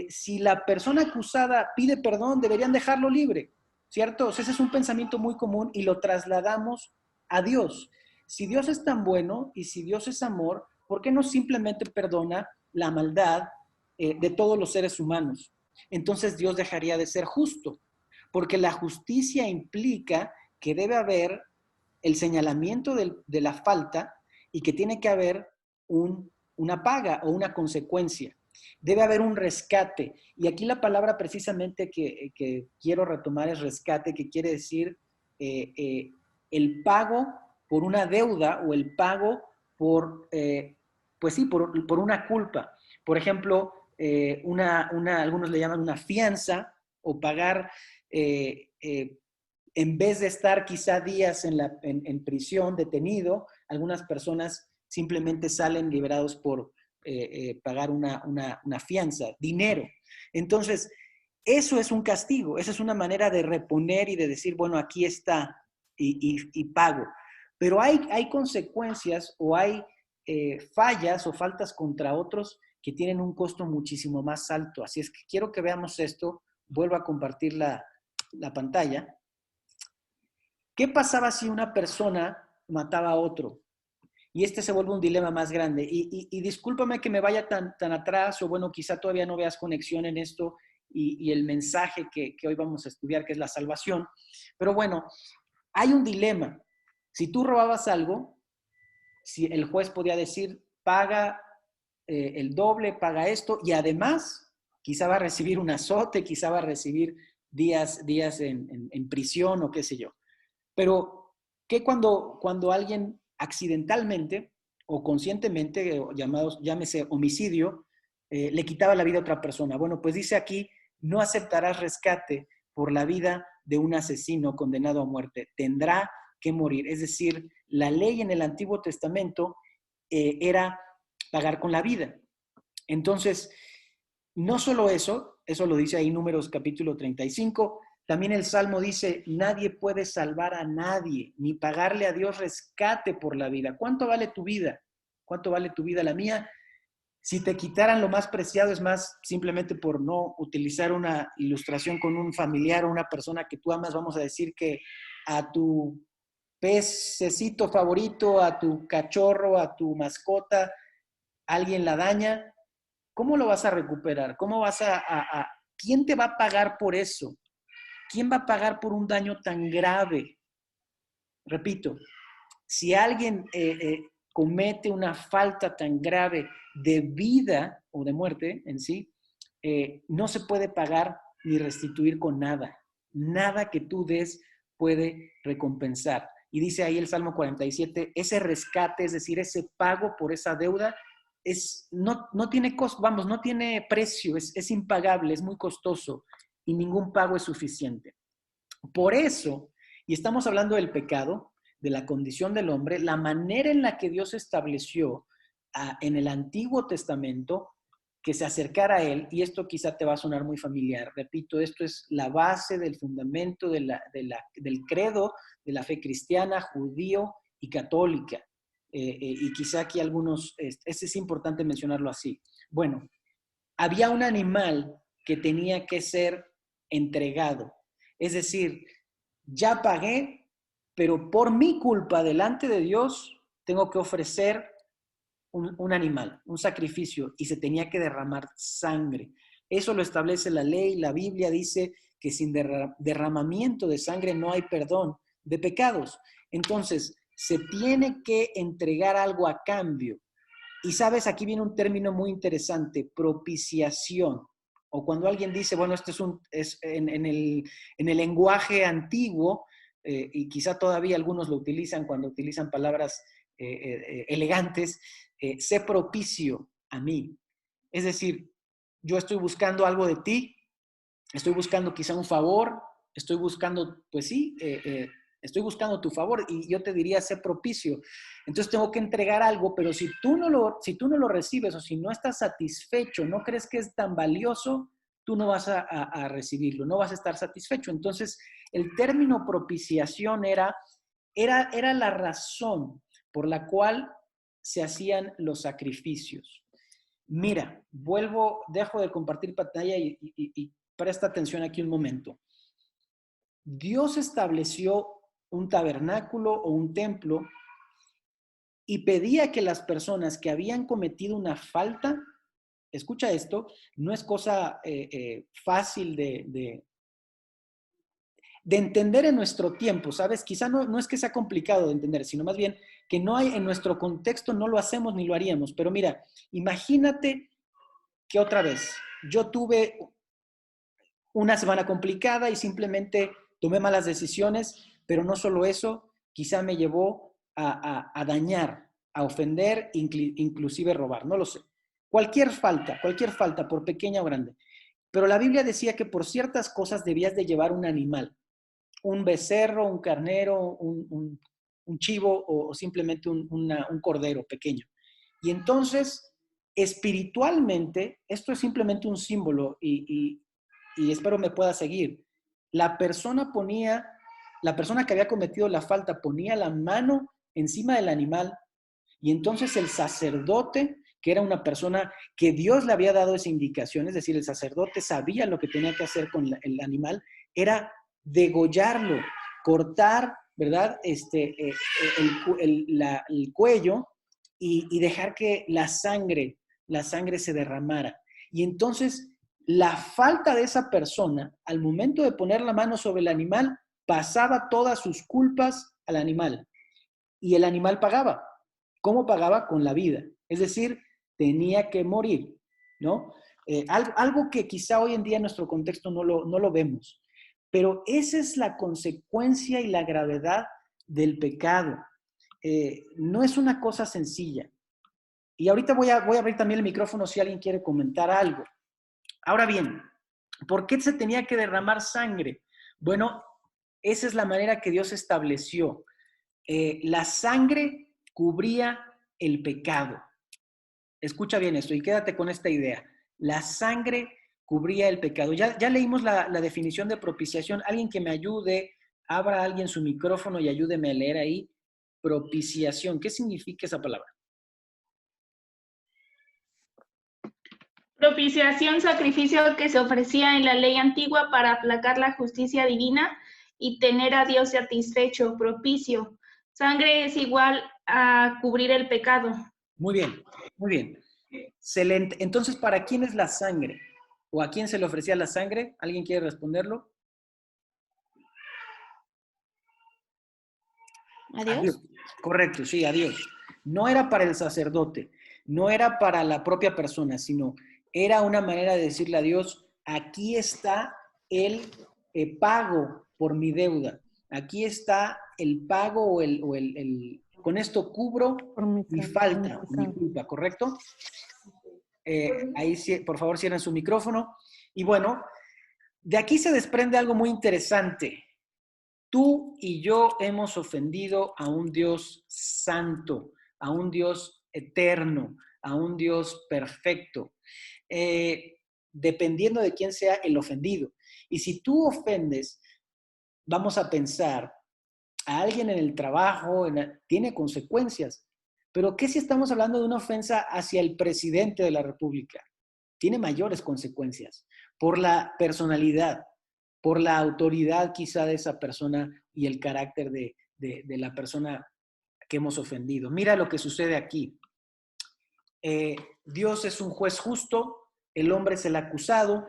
si la persona acusada pide perdón, deberían dejarlo libre, ¿cierto? O sea, ese es un pensamiento muy común y lo trasladamos a Dios. Si Dios es tan bueno y si Dios es amor, ¿por qué no simplemente perdona la maldad de todos los seres humanos? Entonces Dios dejaría de ser justo, porque la justicia implica que debe haber el señalamiento de la falta y que tiene que haber una paga o una consecuencia. Debe haber un rescate. Y aquí la palabra precisamente que quiero retomar es rescate, que quiere decir el pago por una deuda o el pago por una culpa. Por ejemplo, algunos le llaman una fianza o pagar en vez de estar quizá días en prisión, detenido, algunas personas simplemente salen liberados por pagar una fianza, dinero. Entonces, eso es un castigo, esa es una manera de reponer y de decir, bueno, aquí está y pago. Pero hay consecuencias o hay fallas o faltas contra otros que tienen un costo muchísimo más alto. Así es que quiero que veamos esto. Vuelvo a compartir la pantalla. ¿Qué pasaba si una persona mataba a otro? Y este se vuelve un dilema más grande. Y discúlpame que me vaya tan atrás, o bueno, quizá todavía no veas conexión en esto y el mensaje que hoy vamos a estudiar, que es la salvación. Pero bueno, hay un dilema. Si tú robabas algo, si el juez podía decir, paga el doble, paga esto, y además quizá va a recibir un azote, quizá va a recibir días en prisión o qué sé yo. Pero, ¿qué cuando alguien accidentalmente o conscientemente, llámese homicidio, le quitaba la vida a otra persona? Bueno, pues dice aquí, no aceptarás rescate por la vida de un asesino condenado a muerte. Tendrá que morir. Es decir, la ley en el Antiguo Testamento era pagar con la vida. Entonces, no solo eso lo dice ahí Números capítulo 35, también el Salmo dice, nadie puede salvar a nadie, ni pagarle a Dios rescate por la vida. ¿Cuánto vale tu vida? ¿Cuánto vale tu vida? La mía, si te quitaran lo más preciado, es más, simplemente por no utilizar una ilustración con un familiar o una persona que tú amas, vamos a decir que a tu pececito favorito, a tu cachorro, a tu mascota, alguien la daña, ¿cómo lo vas a recuperar? ¿Cómo vas ¿quién te va a pagar por eso? ¿Quién va a pagar por un daño tan grave? Repito, si alguien comete una falta tan grave de vida o de muerte en sí, no se puede pagar ni restituir con nada. Nada que tú des puede recompensar. Y dice ahí el Salmo 47, ese rescate, es decir, ese pago por esa deuda, no tiene costo, vamos, no tiene precio, es impagable, es muy costoso y ningún pago es suficiente. Por eso, y estamos hablando del pecado, de la condición del hombre, la manera en la que Dios estableció en el Antiguo Testamento que se acercara a Él, y esto quizá te va a sonar muy familiar, repito, esto es la base del fundamento del credo de la fe cristiana, judío y católica. Y quizá aquí algunos, es importante mencionarlo así. Bueno, había un animal que tenía que ser entregado. Es decir, ya pagué, pero por mi culpa delante de Dios tengo que ofrecer un animal, un sacrificio, y se tenía que derramar sangre. Eso lo establece la ley. La Biblia dice que sin derramamiento de sangre no hay perdón de pecados. Entonces, se tiene que entregar algo a cambio. Y sabes, aquí viene un término muy interesante, propiciación. O cuando alguien dice, bueno, esto es en el lenguaje antiguo, y quizá todavía algunos lo utilizan cuando utilizan palabras elegantes, sé propicio a mí. Es decir, yo estoy buscando algo de ti, estoy buscando quizá un favor, estoy buscando, pues sí, estoy buscando tu favor, y yo te diría, sé propicio. Entonces tengo que entregar algo, pero si tú no lo recibes, o si no estás satisfecho, no crees que es tan valioso, tú no vas a recibirlo, no vas a estar satisfecho. Entonces, el término propiciación era la razón por la cual se hacían los sacrificios. Mira, dejo de compartir pantalla y presta atención aquí un momento. Dios estableció un tabernáculo o un templo y pedía que las personas que habían cometido una falta, escucha esto, no es cosa fácil de entender en nuestro tiempo, ¿sabes? Quizá no es que sea complicado de entender, sino más bien que no hay en nuestro contexto, no lo hacemos ni lo haríamos. Pero mira, imagínate que otra vez yo tuve una semana complicada y simplemente tomé malas decisiones, pero no solo eso, quizá me llevó a dañar, a ofender, inclusive robar, no lo sé. Cualquier falta, por pequeña o grande. Pero la Biblia decía que por ciertas cosas debías de llevar un animal. un becerro, un carnero, un chivo o simplemente un cordero pequeño. Y entonces, espiritualmente, esto es simplemente un símbolo y espero me pueda seguir. La persona que había cometido la falta ponía la mano encima del animal y entonces el sacerdote, que era una persona que Dios le había dado esa indicación, es decir, el sacerdote sabía lo que tenía que hacer con el animal, degollarlo, cortar, ¿verdad? El cuello y dejar que la sangre se derramara. Y entonces la falta de esa persona, al momento de poner la mano sobre el animal, pasaba todas sus culpas al animal. Y el animal pagaba. ¿Cómo pagaba? Con la vida. Es decir, tenía que morir, ¿no? Algo que quizá hoy en día en nuestro contexto no lo vemos. Pero esa es la consecuencia y la gravedad del pecado. No es una cosa sencilla. Y ahorita voy a abrir también el micrófono si alguien quiere comentar algo. Ahora bien, ¿por qué se tenía que derramar sangre? Bueno, esa es la manera que Dios estableció. La sangre cubría el pecado. Escucha bien esto y quédate con esta idea. La sangre cubría el pecado. Ya leímos la definición de propiciación. Alguien que me ayude, abra a alguien su micrófono y ayúdeme a leer ahí. Propiciación. ¿Qué significa esa palabra? Propiciación, sacrificio que se ofrecía en la ley antigua para aplacar la justicia divina y tener a Dios satisfecho. Propicio. Sangre es igual a cubrir el pecado. Muy bien, muy bien. Excelente. Entonces, ¿para quién es la sangre? ¿O a quién se le ofrecía la sangre? ¿Alguien quiere responderlo? ¿A Dios? Correcto, sí, a Dios. No era para el sacerdote, no era para la propia persona, sino era una manera de decirle a Dios, aquí está el pago por mi deuda. Aquí está el pago con esto cubro mi falta, mi culpa, ¿correcto? Ahí, por favor, cierren su micrófono. Y bueno, de aquí se desprende algo muy interesante. Tú y yo hemos ofendido a un Dios santo, a un Dios eterno, a un Dios perfecto, dependiendo de quién sea el ofendido. Y si tú ofendes, vamos a pensar, a alguien en el trabajo, tiene consecuencias. Pero ¿qué si estamos hablando de una ofensa hacia el presidente de la República? Tiene mayores consecuencias por la personalidad, por la autoridad quizá de esa persona y el carácter de la persona que hemos ofendido. Mira lo que sucede aquí. Dios es un juez justo, el hombre es el acusado,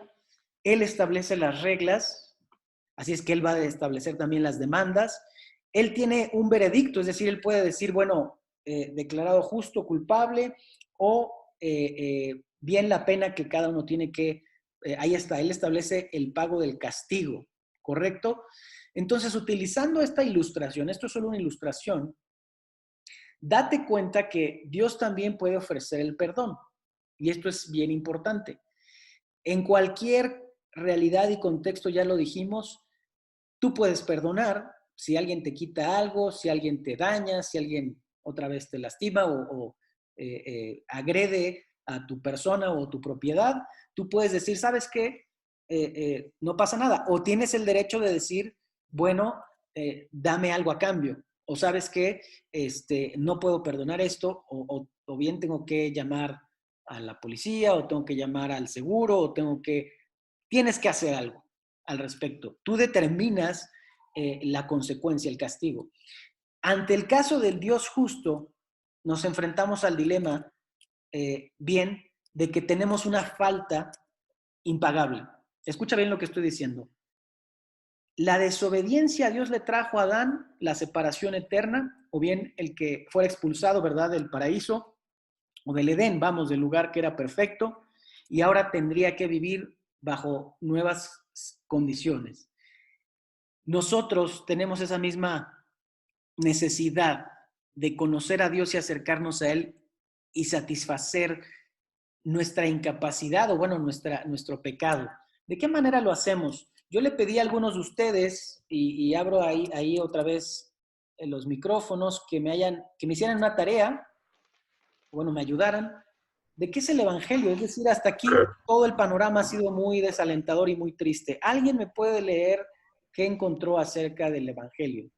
él establece las reglas, así es que él va a establecer también las demandas. Él tiene un veredicto, es decir, él puede decir, bueno, declarado justo, culpable, o bien la pena que cada uno tiene que, ahí está, él establece el pago del castigo, ¿correcto? Entonces, utilizando esta ilustración, esto es solo una ilustración, date cuenta que Dios también puede ofrecer el perdón, y esto es bien importante. En cualquier realidad y contexto, ya lo dijimos, tú puedes perdonar si alguien te quita algo, si alguien te daña, si alguien otra vez te lastima o agrede a tu persona o tu propiedad. Tú puedes decir, ¿sabes qué? No pasa nada. O tienes el derecho de decir, bueno, dame algo a cambio. O sabes qué, no puedo perdonar esto, o bien tengo que llamar a la policía, o tengo que llamar al seguro, o tienes que hacer algo al respecto. Tú determinas la consecuencia, el castigo. Ante el caso del Dios justo, nos enfrentamos al dilema, bien, de que tenemos una falta impagable. Escucha bien lo que estoy diciendo. La desobediencia a Dios le trajo a Adán la separación eterna, o bien el que fuera expulsado, ¿verdad?, del paraíso, o del Edén, vamos, del lugar que era perfecto, y ahora tendría que vivir bajo nuevas condiciones. Nosotros tenemos esa misma necesidad de conocer a Dios y acercarnos a Él y satisfacer nuestra incapacidad o, bueno, nuestro pecado. ¿De qué manera lo hacemos? Yo le pedí a algunos de ustedes, y abro ahí otra vez los micrófonos, que me hicieran una tarea, bueno, me ayudaran, de qué es el Evangelio. Es decir, hasta aquí todo el panorama ha sido muy desalentador y muy triste. ¿Alguien me puede leer qué encontró acerca del Evangelio?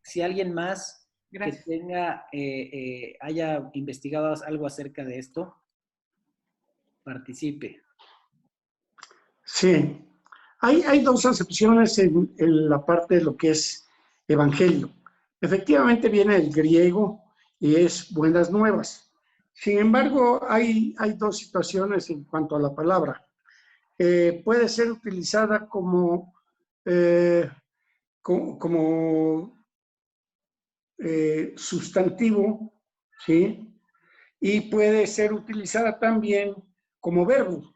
Si alguien más Gracias. que haya investigado algo acerca de esto, participe. Sí, hay dos acepciones en la parte de lo que es evangelio. Efectivamente viene del griego y es buenas nuevas. Sin embargo, hay dos situaciones en cuanto a la palabra. Puede ser utilizada como sustantivo, ¿sí? Y puede ser utilizada también como verbo.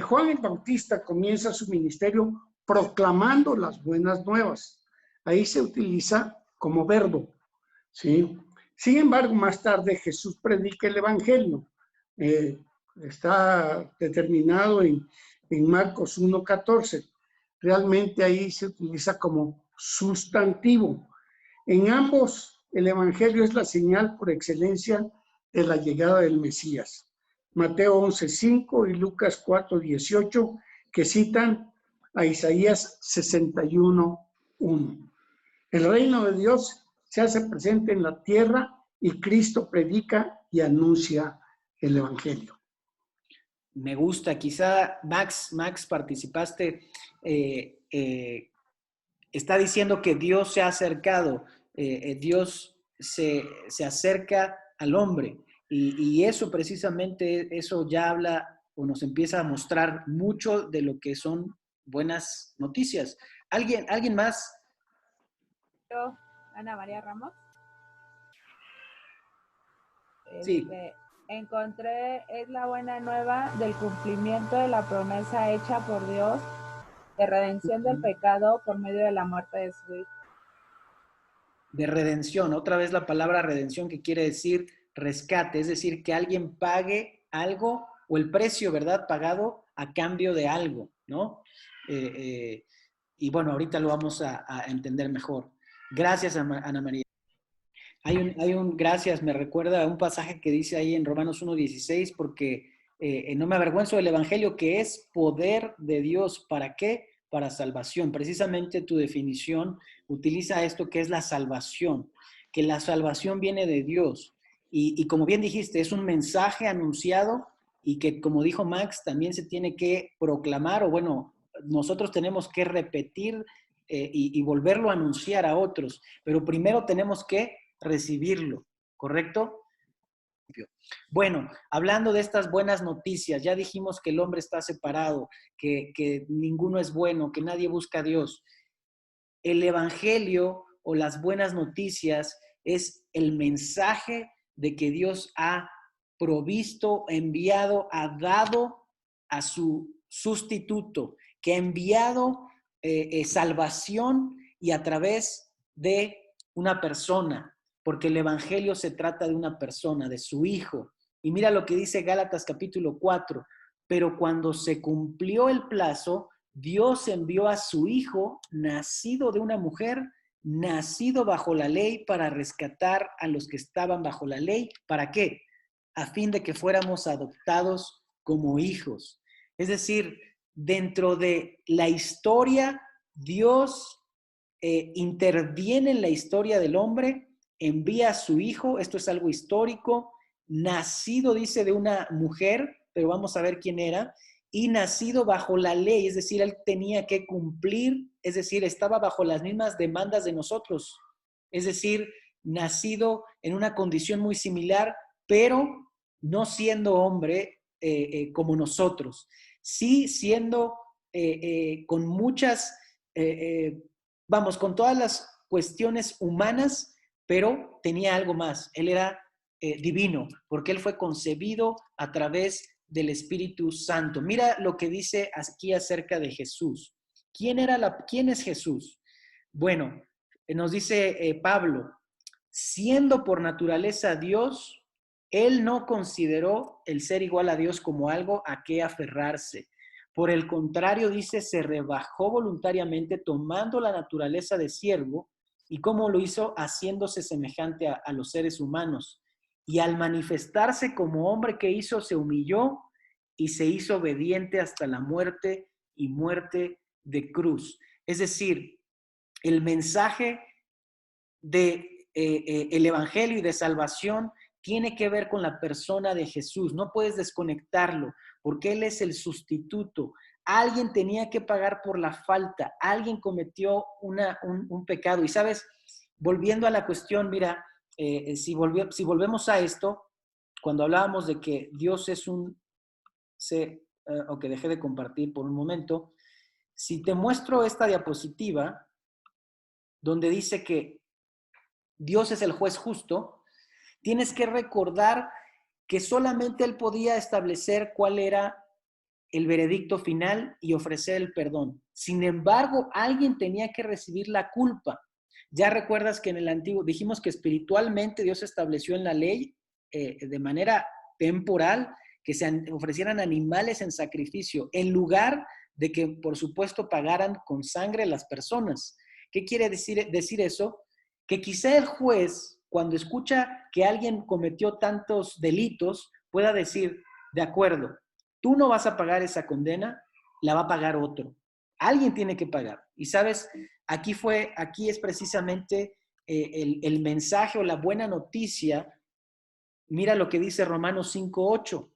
Juan el Bautista comienza su ministerio proclamando las buenas nuevas. Ahí se utiliza como verbo, ¿sí? Sin embargo, más tarde Jesús predica el Evangelio. Está determinado en Marcos 1:14. Realmente ahí se utiliza como sustantivo. En ambos, el Evangelio es la señal por excelencia de la llegada del Mesías. Mateo 11:5 y Lucas 4:18, que citan a Isaías 61:1. El reino de Dios se hace presente en la tierra y Cristo predica y anuncia el Evangelio. Me gusta, quizá Max, participaste, está diciendo que Dios se ha acercado, Dios se acerca al hombre y eso precisamente, eso ya habla o nos empieza a mostrar mucho de lo que son buenas noticias. ¿Alguien más? Yo, Ana María Ramos. Sí. Encontré, es la buena nueva del cumplimiento de la promesa hecha por Dios de redención del pecado por medio de la muerte de su Hijo. De redención, otra vez la palabra redención, que quiere decir rescate, es decir, que alguien pague algo o el precio, ¿verdad?, pagado a cambio de algo, ¿no? Y bueno, ahorita lo vamos a entender mejor. Gracias, Ana María. Gracias, me recuerda a un pasaje que dice ahí en Romanos 1:16, porque no me avergüenzo del Evangelio, que es poder de Dios. ¿Para qué? Para salvación. Precisamente tu definición utiliza esto, que es la salvación, que la salvación viene de Dios. Y como bien dijiste, es un mensaje anunciado y que, como dijo Max, también se tiene que proclamar, o bueno, nosotros tenemos que repetir y volverlo a anunciar a otros, pero primero tenemos que recibirlo, ¿correcto? Bueno, hablando de estas buenas noticias, ya dijimos que el hombre está separado, que ninguno es bueno, que nadie busca a Dios. El Evangelio o las buenas noticias es el mensaje de que Dios ha provisto, enviado, ha dado a su sustituto, que ha enviado salvación y a través de una persona, porque el Evangelio se trata de una persona, de su Hijo. Y mira lo que dice Gálatas capítulo 4, pero cuando se cumplió el plazo, Dios envió a su Hijo, nacido de una mujer, nacido bajo la ley, para rescatar a los que estaban bajo la ley. ¿Para qué? A fin de que fuéramos adoptados como hijos. Es decir, dentro de la historia, Dios interviene en la historia del hombre, envía a su Hijo, esto es algo histórico, nacido, dice, de una mujer, pero vamos a ver quién era, y nacido bajo la ley, es decir, él tenía que cumplir, es decir, estaba bajo las mismas demandas de nosotros, es decir, nacido en una condición muy similar, pero no siendo hombre como nosotros, sí siendo con muchas, vamos, con todas las cuestiones humanas, pero tenía algo más. Él era divino, porque él fue concebido a través del Espíritu Santo. Mira lo que dice aquí acerca de Jesús. ¿Quién es Jesús? Bueno, nos dice Pablo, siendo por naturaleza Dios, él no consideró el ser igual a Dios como algo a qué aferrarse. Por el contrario, dice, se rebajó voluntariamente tomando la naturaleza de siervo. ¿Y cómo lo hizo? Haciéndose semejante a los seres humanos. Y al manifestarse como hombre, ¿qué hizo? Se humilló y se hizo obediente hasta la muerte y muerte de cruz. Es decir, el mensaje de el evangelio y de salvación tiene que ver con la persona de Jesús. No puedes desconectarlo porque Él es el sustituto. Alguien tenía que pagar por la falta. Alguien cometió un pecado. Y sabes, volviendo a la cuestión, mira, si volvemos a esto, cuando hablábamos de que Dios es un ser, ok, dejé de compartir por un momento. Si te muestro esta diapositiva, donde dice que Dios es el juez justo, tienes que recordar que solamente Él podía establecer cuál era el veredicto final y ofrecer el perdón. Sin embargo, alguien tenía que recibir la culpa. Ya recuerdas que en el antiguo dijimos que espiritualmente Dios estableció en la ley de manera temporal que se ofrecieran animales en sacrificio en lugar de que, por supuesto, pagaran con sangre las personas. ¿Qué quiere decir eso? Que quizá el juez, cuando escucha que alguien cometió tantos delitos, pueda decir, de acuerdo, tú no vas a pagar esa condena, la va a pagar otro. Alguien tiene que pagar. Y sabes, aquí es precisamente el mensaje o la buena noticia. Mira lo que dice Romanos 5:8,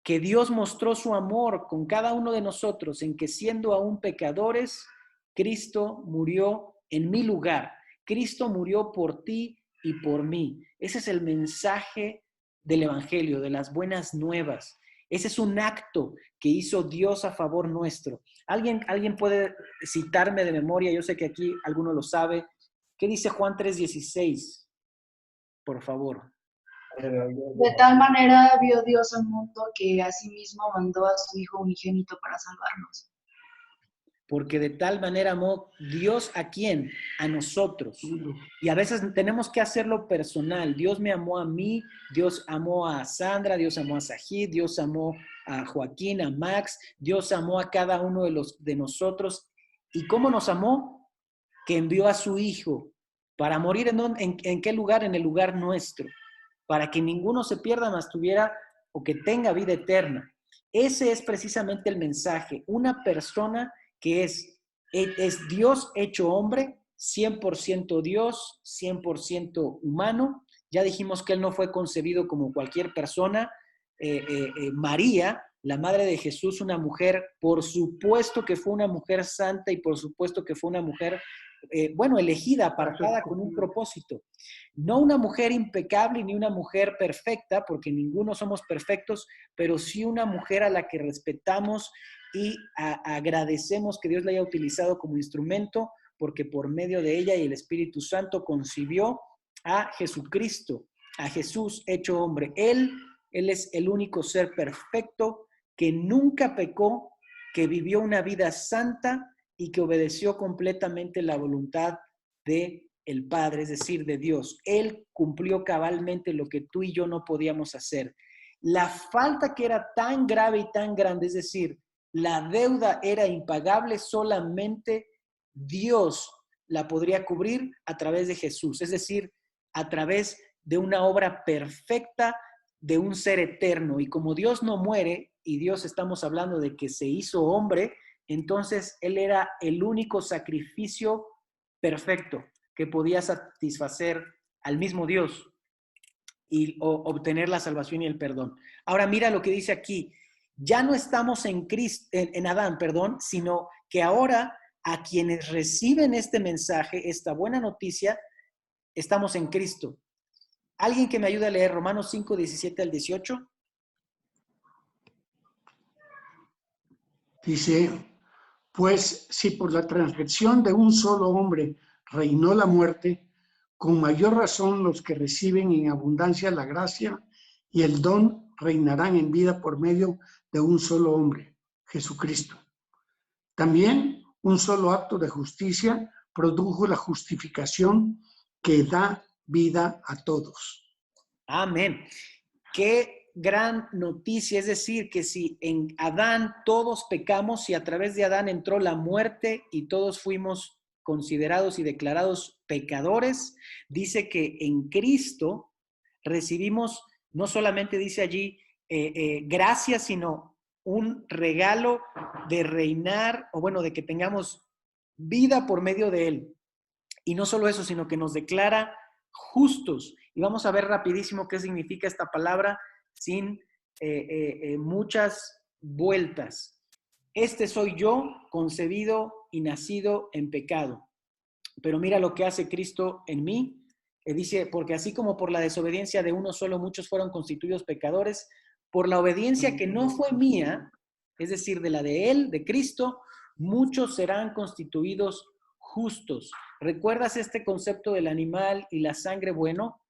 que Dios mostró su amor con cada uno de nosotros en que siendo aún pecadores, Cristo murió en mi lugar. Cristo murió por ti y por mí. Ese es el mensaje del evangelio, de las buenas nuevas. Ese es un acto que hizo Dios a favor nuestro. ¿Alguien puede citarme de memoria? Yo sé que aquí alguno lo sabe. ¿Qué dice Juan 3:16? Por favor. De tal manera vio Dios al mundo que asimismo mandó a su Hijo unigénito para salvarnos. Porque de tal manera amó Dios ¿a quién? A nosotros. Y a veces tenemos que hacerlo personal. Dios me amó a mí, Dios amó a Sandra, Dios amó a Sajid, Dios amó a Joaquín, a Max, Dios amó a cada uno de nosotros. ¿Y cómo nos amó? Que envió a su Hijo para morir ¿en qué lugar? En el lugar nuestro. Para que ninguno se pierda, mas tuviera o que tenga vida eterna. Ese es precisamente el mensaje. Una persona que es Dios hecho hombre, 100% Dios, 100% humano. Ya dijimos que Él no fue concebido como cualquier persona. María, la madre de Jesús, una mujer, por supuesto que fue una mujer santa y por supuesto que fue una mujer, elegida, apartada con un propósito. No una mujer impecable ni una mujer perfecta, porque ninguno somos perfectos, pero sí una mujer a la que respetamos y agradecemos que Dios la haya utilizado como instrumento, porque por medio de ella y el Espíritu Santo concibió a Jesucristo, a Jesús hecho hombre. Él es el único ser perfecto que nunca pecó, que vivió una vida santa y que obedeció completamente la voluntad de el Padre, es decir, de Dios. Él cumplió cabalmente lo que tú y yo no podíamos hacer. La falta que era tan grave y tan grande, es decir, la deuda era impagable, solamente Dios la podría cubrir a través de Jesús, es decir, a través de una obra perfecta de un ser eterno. Y como Dios no muere, y Dios estamos hablando de que se hizo hombre, entonces Él era el único sacrificio perfecto que podía satisfacer al mismo Dios y obtener la salvación y el perdón. Ahora mira lo que dice aquí. Ya no estamos en Adán, sino que ahora a quienes reciben este mensaje, esta buena noticia, estamos en Cristo. ¿Alguien que me ayude a leer Romanos 5, 17 al 18? Dice, pues si por la transgresión de un solo hombre reinó la muerte, con mayor razón los que reciben en abundancia la gracia y el don reinarán en vida por medio de un solo hombre, Jesucristo. También un solo acto de justicia produjo la justificación que da vida a todos. Amén. Qué gran noticia, es decir, que si en Adán todos pecamos, si a través de Adán entró la muerte y todos fuimos considerados y declarados pecadores, dice que en Cristo recibimos, no solamente dice allí gracia, sino un regalo de reinar, o bueno, de que tengamos vida por medio de Él. Y no solo eso, sino que nos declara justos. Y vamos a ver rapidísimo qué significa esta palabra sin muchas vueltas. Este soy yo, concebido y nacido en pecado. Pero mira lo que hace Cristo en mí. Dice, porque así como por la desobediencia de uno solo muchos fueron constituidos pecadores, por la obediencia que no fue mía, es decir, de la de Él, de Cristo, muchos serán constituidos justos. ¿Recuerdas este concepto del animal y la sangre? Bueno,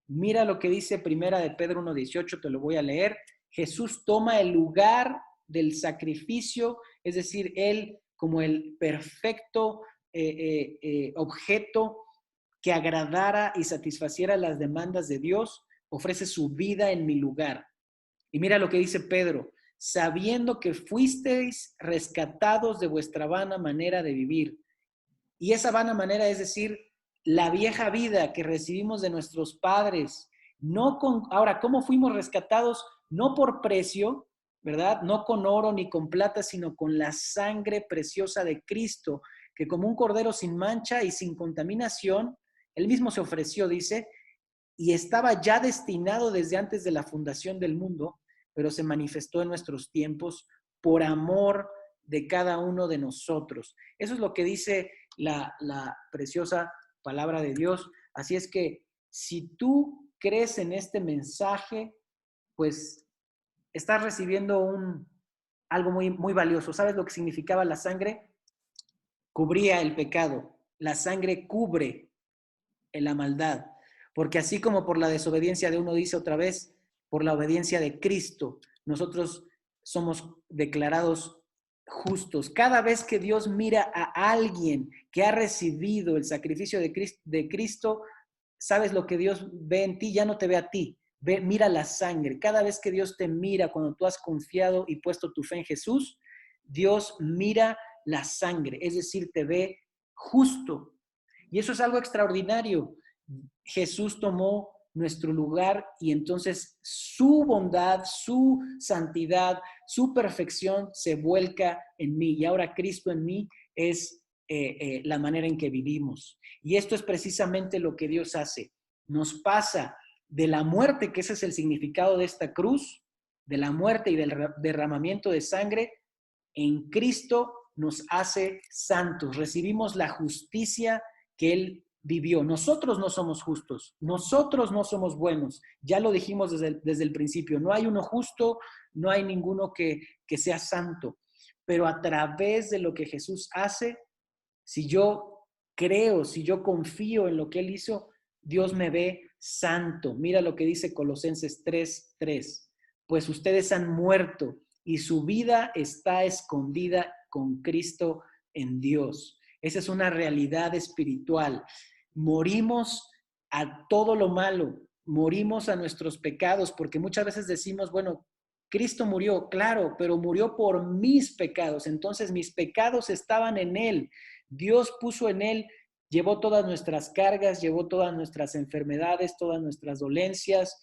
mira lo que dice Primera de Pedro 1:18, te lo voy a leer. Jesús toma el lugar del sacrificio, es decir, Él como el perfecto objeto que agradara y satisfaciera las demandas de Dios, ofrece su vida en mi lugar. Y mira lo que dice Pedro, sabiendo que fuisteis rescatados de vuestra vana manera de vivir. Y esa vana manera, es decir, la vieja vida que recibimos de nuestros padres. Ahora, ¿cómo fuimos rescatados? No por precio, ¿verdad? No con oro ni con plata, sino con la sangre preciosa de Cristo, que como un cordero sin mancha y sin contaminación, Él mismo se ofreció, dice, y estaba ya destinado desde antes de la fundación del mundo, pero se manifestó en nuestros tiempos por amor de cada uno de nosotros. Eso es lo que dice la preciosa palabra de Dios. Así es que si tú crees en este mensaje, pues estás recibiendo algo muy, muy valioso. ¿Sabes lo que significaba la sangre? Cubría el pecado. La sangre cubre la maldad. Porque así como por la desobediencia de uno, dice otra vez, por la obediencia de Cristo, nosotros somos declarados justos. Cada vez que Dios mira a alguien que ha recibido el sacrificio de Cristo, ¿sabes lo que Dios ve en ti? Ya no te ve a ti, mira la sangre. Cada vez que Dios te mira, cuando tú has confiado y puesto tu fe en Jesús, Dios mira la sangre, es decir, te ve justo. Y eso es algo extraordinario. Jesús tomó nuestro lugar y entonces su bondad, su santidad, su perfección se vuelca en mí. Y ahora Cristo en mí es la manera en que vivimos. Y esto es precisamente lo que Dios hace. Nos pasa de la muerte, que ese es el significado de esta cruz, de la muerte y del derramamiento de sangre, en Cristo nos hace santos. Recibimos la justicia que Él vivió. Nosotros no somos justos, nosotros no somos buenos. Ya lo dijimos desde el principio, no hay uno justo, no hay ninguno que sea santo. Pero a través de lo que Jesús hace, si yo creo, si yo confío en lo que Él hizo, Dios me ve santo. Mira lo que dice Colosenses 3:3. Pues ustedes han muerto y su vida está escondida con Cristo en Dios. Esa es una realidad espiritual. Morimos a todo lo malo, morimos a nuestros pecados, porque muchas veces decimos, bueno, Cristo murió, claro, pero murió por mis pecados. Entonces mis pecados estaban en Él. Dios puso en Él, llevó todas nuestras cargas, llevó todas nuestras enfermedades, todas nuestras dolencias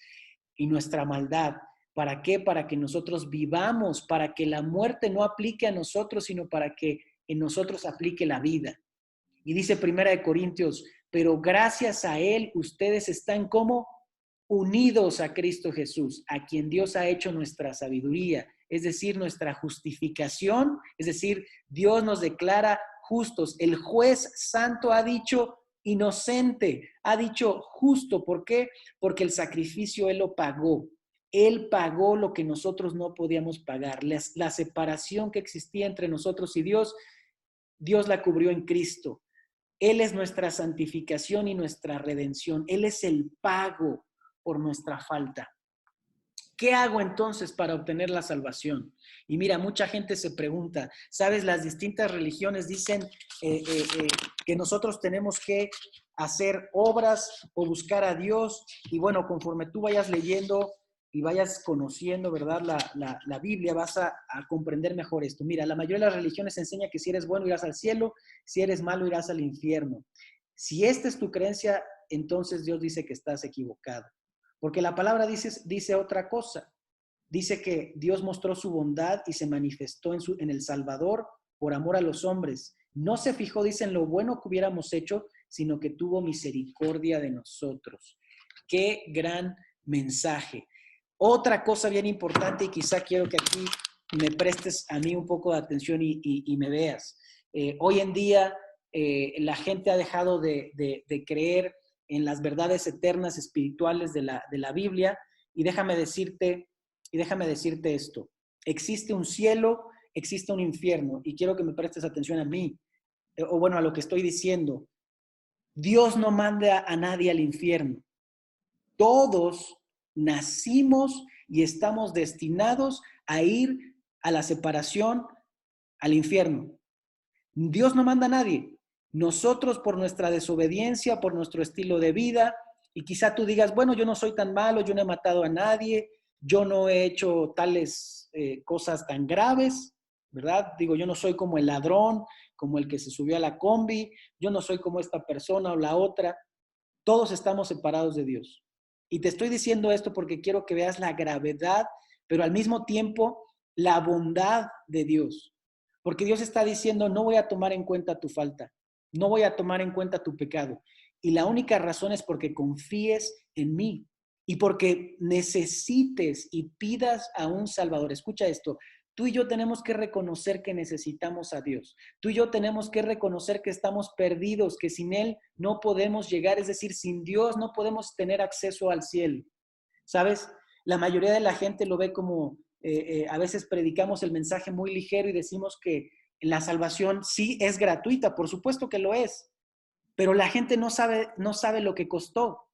y nuestra maldad. ¿Para qué? Para que nosotros vivamos, para que la muerte no aplique a nosotros, sino para que en nosotros aplique la vida. Y dice 1 Corintios, pero gracias a Él ustedes están como unidos a Cristo Jesús, a quien Dios ha hecho nuestra sabiduría, es decir, nuestra justificación, es decir, Dios nos declara justos. El juez santo ha dicho inocente, ha dicho justo. ¿Por qué? Porque el sacrificio Él lo pagó. Él pagó lo que nosotros no podíamos pagar. La separación que existía entre nosotros y Dios, Dios la cubrió en Cristo. Él es nuestra santificación y nuestra redención. Él es el pago por nuestra falta. ¿Qué hago entonces para obtener la salvación? Y mira, mucha gente se pregunta, ¿sabes? Las distintas religiones dicen que nosotros tenemos que hacer obras o buscar a Dios. Y bueno, conforme tú vayas leyendo y vayas conociendo, ¿verdad?, la Biblia, vas a comprender mejor esto. Mira, la mayoría de las religiones enseña que si eres bueno irás al cielo, si eres malo irás al infierno. Si esta es tu creencia, entonces Dios dice que estás equivocado. Porque la palabra dice otra cosa. Dice que Dios mostró su bondad y se manifestó en el Salvador por amor a los hombres. No se fijó, dice, en lo bueno que hubiéramos hecho, sino que tuvo misericordia de nosotros. ¡Qué gran mensaje! Otra cosa bien importante, y quizá quiero que aquí me prestes a mí un poco de atención y me veas. Hoy en día la gente ha dejado de creer en las verdades eternas espirituales de la Biblia, y déjame decirte esto. Existe un cielo, existe un infierno, y quiero que me prestes atención a mí, o bueno, a lo que estoy diciendo. Dios no manda a nadie al infierno. Todos nacimos y estamos destinados a ir a la separación, al infierno. Dios no manda a nadie. Nosotros, por nuestra desobediencia, por nuestro estilo de vida, y quizá tú digas, bueno, yo no soy tan malo, yo no he matado a nadie, yo no he hecho tales cosas tan graves, ¿verdad? Digo, yo no soy como el ladrón, como el que se subió a la combi, yo no soy como esta persona o la otra. Todos estamos separados de Dios. Y te estoy diciendo esto porque quiero que veas la gravedad, pero al mismo tiempo la bondad de Dios. Porque Dios está diciendo, no voy a tomar en cuenta tu falta, no voy a tomar en cuenta tu pecado. Y la única razón es porque confíes en mí y porque necesites y pidas a un Salvador. Escucha esto. Tú y yo tenemos que reconocer que necesitamos a Dios. Tú y yo tenemos que reconocer que estamos perdidos, que sin Él no podemos llegar, es decir, sin Dios no podemos tener acceso al cielo. ¿Sabes? La mayoría de la gente lo ve como, a veces predicamos el mensaje muy ligero y decimos que la salvación sí es gratuita, por supuesto que lo es, pero la gente no sabe lo que costó,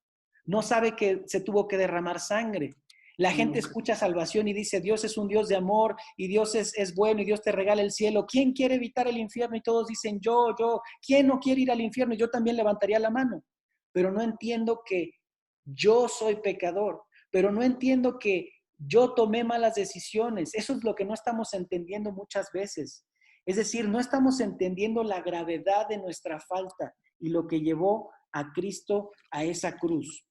no sabe que se tuvo que derramar sangre. La gente escucha salvación y dice, Dios es un Dios de amor y Dios es bueno y Dios te regala el cielo. ¿Quién quiere evitar el infierno? Y todos dicen, yo. ¿Quién no quiere ir al infierno? Y yo también levantaría la mano. Pero no entiendo que yo soy pecador, pero no entiendo que yo tomé malas decisiones. Eso es lo que no estamos entendiendo muchas veces. Es decir, no estamos entendiendo la gravedad de nuestra falta y lo que llevó a Cristo a esa cruz.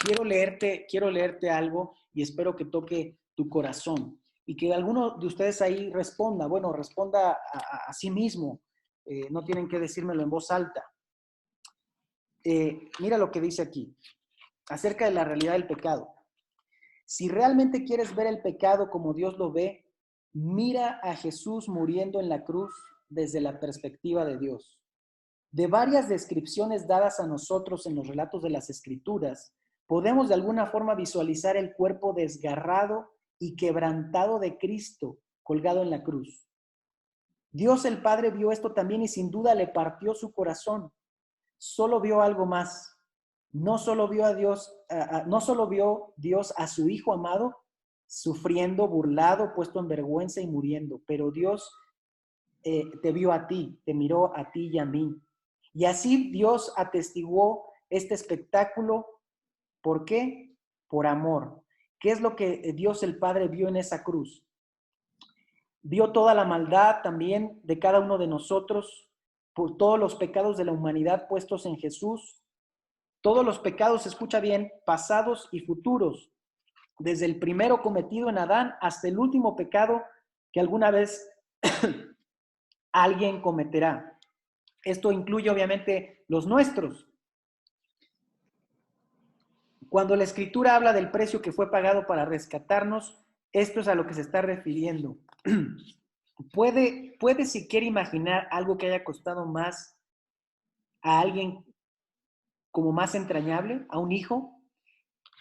Quiero leerte algo y espero que toque tu corazón y que alguno de ustedes ahí responda. Bueno, responda a sí mismo. No tienen que decírmelo en voz alta. Mira lo que dice aquí acerca de la realidad del pecado. Si realmente quieres ver el pecado como Dios lo ve, mira a Jesús muriendo en la cruz desde la perspectiva de Dios. De varias descripciones dadas a nosotros en los relatos de las Escrituras, podemos de alguna forma visualizar el cuerpo desgarrado y quebrantado de Cristo colgado en la cruz. Dios el Padre vio esto también y sin duda le partió su corazón. Solo vio algo más. No solo vio Dios a su Hijo amado sufriendo, burlado, puesto en vergüenza y muriendo, pero Dios te vio a ti, te miró a ti y a mí. Y así Dios atestiguó este espectáculo. ¿Por qué? Por amor. ¿Qué es lo que Dios el Padre vio en esa cruz? Vio toda la maldad también de cada uno de nosotros, por todos los pecados de la humanidad puestos en Jesús. Todos los pecados, escucha bien, pasados y futuros, desde el primero cometido en Adán hasta el último pecado que alguna vez alguien cometerá. Esto incluye obviamente los nuestros. Cuando la Escritura habla del precio que fue pagado para rescatarnos, esto es a lo que se está refiriendo. ¿Puede siquiera imaginar algo que haya costado más a alguien como más entrañable, a un hijo?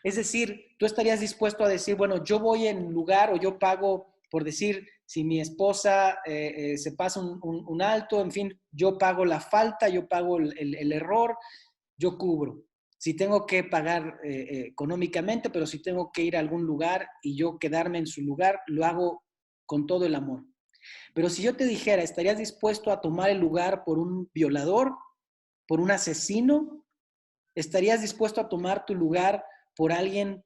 Es decir, tú estarías dispuesto a decir, bueno, yo voy en lugar o yo pago, por decir, si mi esposa se pasa un alto, en fin, yo pago la falta, yo pago el error, yo cubro. Si tengo que pagar económicamente, pero si tengo que ir a algún lugar y yo quedarme en su lugar, lo hago con todo el amor. Pero si yo te dijera, ¿estarías dispuesto a tomar el lugar por un violador, por un asesino? ¿Estarías dispuesto a tomar tu lugar por alguien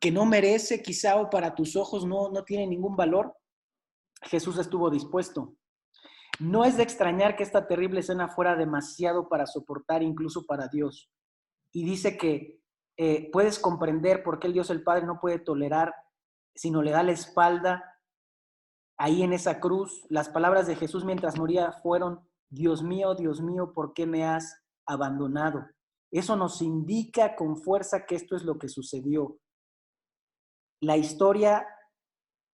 que no merece quizá o para tus ojos no tiene ningún valor, Jesús estuvo dispuesto. No es de extrañar que esta terrible escena fuera demasiado para soportar, incluso para Dios. Y dice que puedes comprender por qué el Dios el Padre no puede tolerar, sino le da la espalda. Ahí en esa cruz, las palabras de Jesús mientras moría fueron: Dios mío, ¿por qué me has abandonado? Eso nos indica con fuerza que esto es lo que sucedió. La historia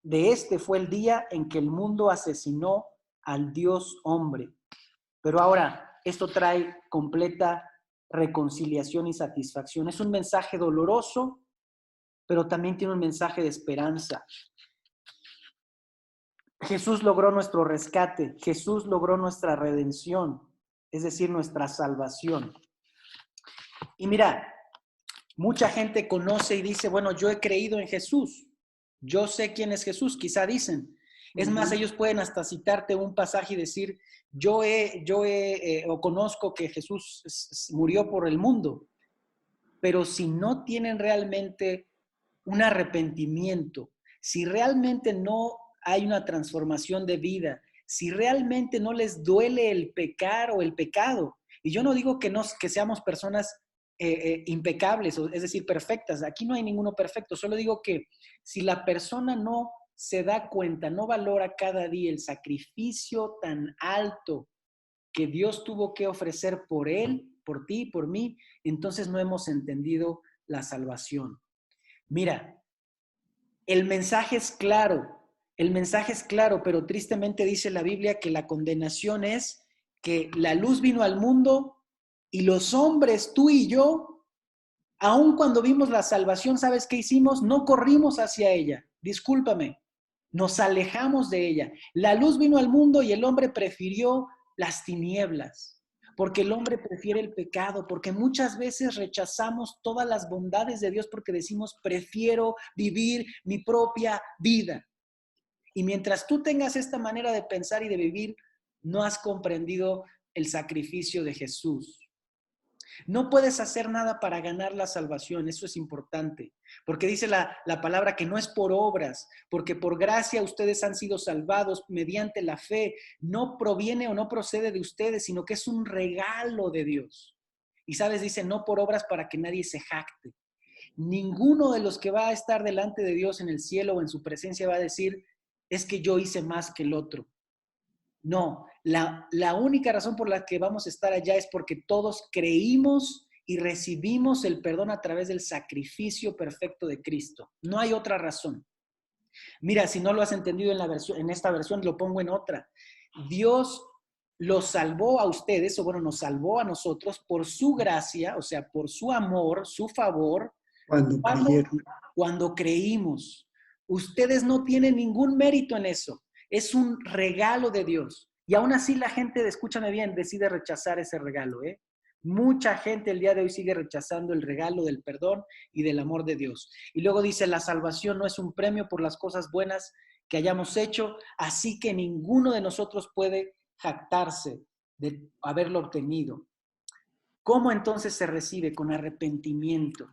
de este fue el día en que el mundo asesinó al Dios hombre. Pero ahora, esto trae completa reconciliación y satisfacción. Es un mensaje doloroso, pero también tiene un mensaje de esperanza. Jesús logró nuestro rescate, Jesús logró nuestra redención, es decir, nuestra salvación. Y mira, mucha gente conoce y dice, bueno, yo he creído en Jesús, yo sé quién es Jesús, quizá dicen. Es más, ellos pueden hasta citarte un pasaje y decir, yo conozco que Jesús murió por el mundo, pero si no tienen realmente un arrepentimiento, si realmente no hay una transformación de vida, si realmente no les duele el pecar o el pecado, y yo no digo que seamos personas impecables, es decir, perfectas, aquí no hay ninguno perfecto, solo digo que si la persona no se da cuenta, no valora cada día el sacrificio tan alto que Dios tuvo que ofrecer por él, por ti, por mí, entonces no hemos entendido la salvación. Mira, el mensaje es claro, pero tristemente dice la Biblia que la condenación es que la luz vino al mundo y los hombres, tú y yo, aun cuando vimos la salvación, ¿sabes qué hicimos? No corrimos hacia ella, discúlpame, nos alejamos de ella. La luz vino al mundo y el hombre prefirió las tinieblas, porque el hombre prefiere el pecado, porque muchas veces rechazamos todas las bondades de Dios porque decimos, prefiero vivir mi propia vida. Y mientras tú tengas esta manera de pensar y de vivir, no has comprendido el sacrificio de Jesús. No puedes hacer nada para ganar la salvación, eso es importante, porque dice la palabra que no es por obras, porque por gracia ustedes han sido salvados mediante la fe, no proviene o no procede de ustedes, sino que es un regalo de Dios. Y sabes, dice, no por obras para que nadie se jacte. Ninguno de los que va a estar delante de Dios en el cielo o en su presencia va a decir, es que yo hice más que el otro. No, la única razón por la que vamos a estar allá es porque todos creímos y recibimos el perdón a través del sacrificio perfecto de Cristo. No hay otra razón. Mira, si no lo has entendido en esta versión, lo pongo en otra. Dios los salvó a ustedes, o bueno, nos salvó a nosotros por su gracia, o sea, por su amor, su favor, cuando creímos. Ustedes no tienen ningún mérito en eso. Es un regalo de Dios. Y aún así la gente, escúchame bien, decide rechazar ese regalo. Mucha gente el día de hoy sigue rechazando el regalo del perdón y del amor de Dios. Y luego dice, la salvación no es un premio por las cosas buenas que hayamos hecho, así que ninguno de nosotros puede jactarse de haberlo obtenido. ¿Cómo entonces se recibe? Con arrepentimiento.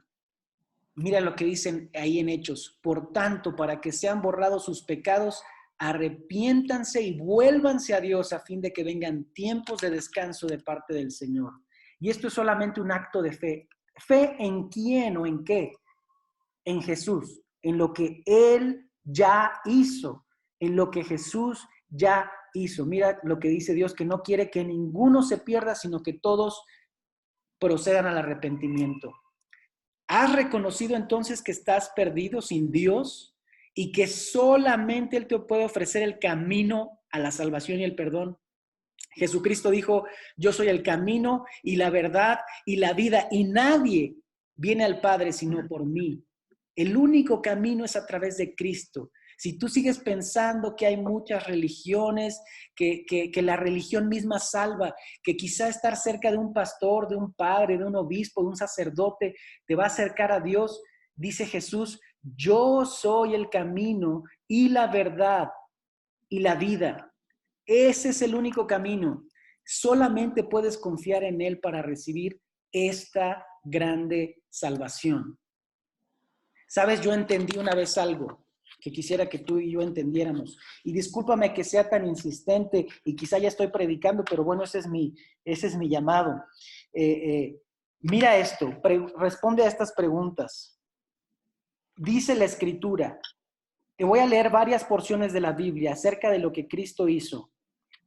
Mira lo que dicen ahí en Hechos. Por tanto, para que sean borrados sus pecados, arrepiéntanse y vuélvanse a Dios a fin de que vengan tiempos de descanso de parte del Señor. Y esto es solamente un acto de fe. ¿Fe en quién o en qué? En Jesús, en lo que Él ya hizo, en lo que Jesús ya hizo. Mira lo que dice Dios, que no quiere que ninguno se pierda, sino que todos procedan al arrepentimiento. ¿Has reconocido entonces que estás perdido sin Dios y que solamente Él te puede ofrecer el camino a la salvación y el perdón? Jesucristo dijo, yo soy el camino y la verdad y la vida, y nadie viene al Padre sino por mí. El único camino es a través de Cristo. Si tú sigues pensando que hay muchas religiones, que la religión misma salva, que quizá estar cerca de un pastor, de un padre, de un obispo, de un sacerdote, te va a acercar a Dios, dice Jesús, yo soy el camino y la verdad y la vida. Ese es el único camino. Solamente puedes confiar en Él para recibir esta grande salvación. Sabes, yo entendí una vez algo que quisiera que tú y yo entendiéramos. Y discúlpame que sea tan insistente y quizá ya estoy predicando, pero bueno, ese es mi llamado. Mira esto, responde a estas preguntas. Dice la Escritura, te voy a leer varias porciones de la Biblia acerca de lo que Cristo hizo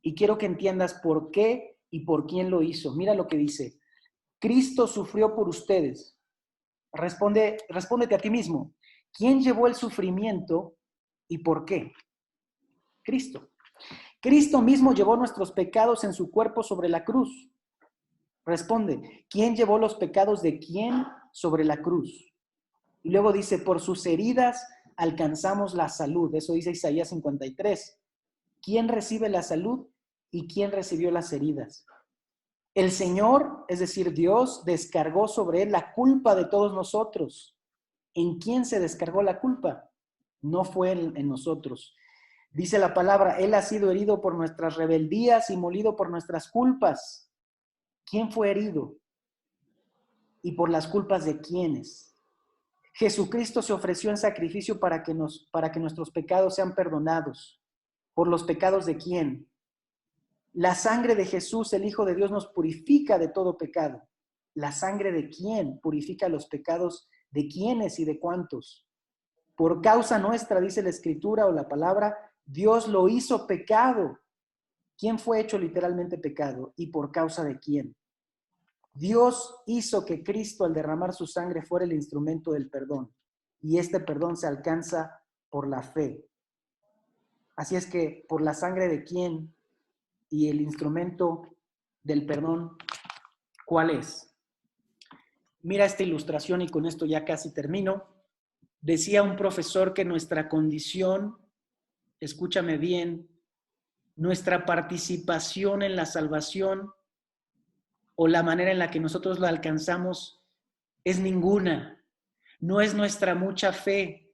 y quiero que entiendas por qué y por quién lo hizo. Mira lo que dice. Cristo sufrió por ustedes. Respóndete a ti mismo. ¿Quién llevó el sufrimiento y por qué? Cristo. Cristo mismo llevó nuestros pecados en su cuerpo sobre la cruz. Responde, ¿quién llevó los pecados de quién sobre la cruz? Y luego dice, por sus heridas alcanzamos la salud. Eso dice Isaías 53. ¿Quién recibe la salud y quién recibió las heridas? El Señor, es decir, Dios, descargó sobre él la culpa de todos nosotros. ¿En quién se descargó la culpa? No fue en nosotros. Dice la palabra, él ha sido herido por nuestras rebeldías y molido por nuestras culpas. ¿Quién fue herido? ¿Y por las culpas de quiénes? Jesucristo se ofreció en sacrificio para que nuestros pecados sean perdonados. ¿Por los pecados de quién? La sangre de Jesús, el Hijo de Dios, nos purifica de todo pecado. ¿La sangre de quién purifica los pecados de quiénes y de cuántos? Por causa nuestra, dice la Escritura o la palabra, Dios lo hizo pecado. ¿Quién fue hecho literalmente pecado? ¿Y por causa de quién? Dios hizo que Cristo, al derramar su sangre, fuera el instrumento del perdón. Y este perdón se alcanza por la fe. Así es que, ¿por la sangre de quién y el instrumento del perdón, cuál es? Mira esta ilustración y con esto ya casi termino. Decía un profesor que nuestra condición, escúchame bien, nuestra participación en la salvación o la manera en la que nosotros la alcanzamos es ninguna. No es nuestra mucha fe.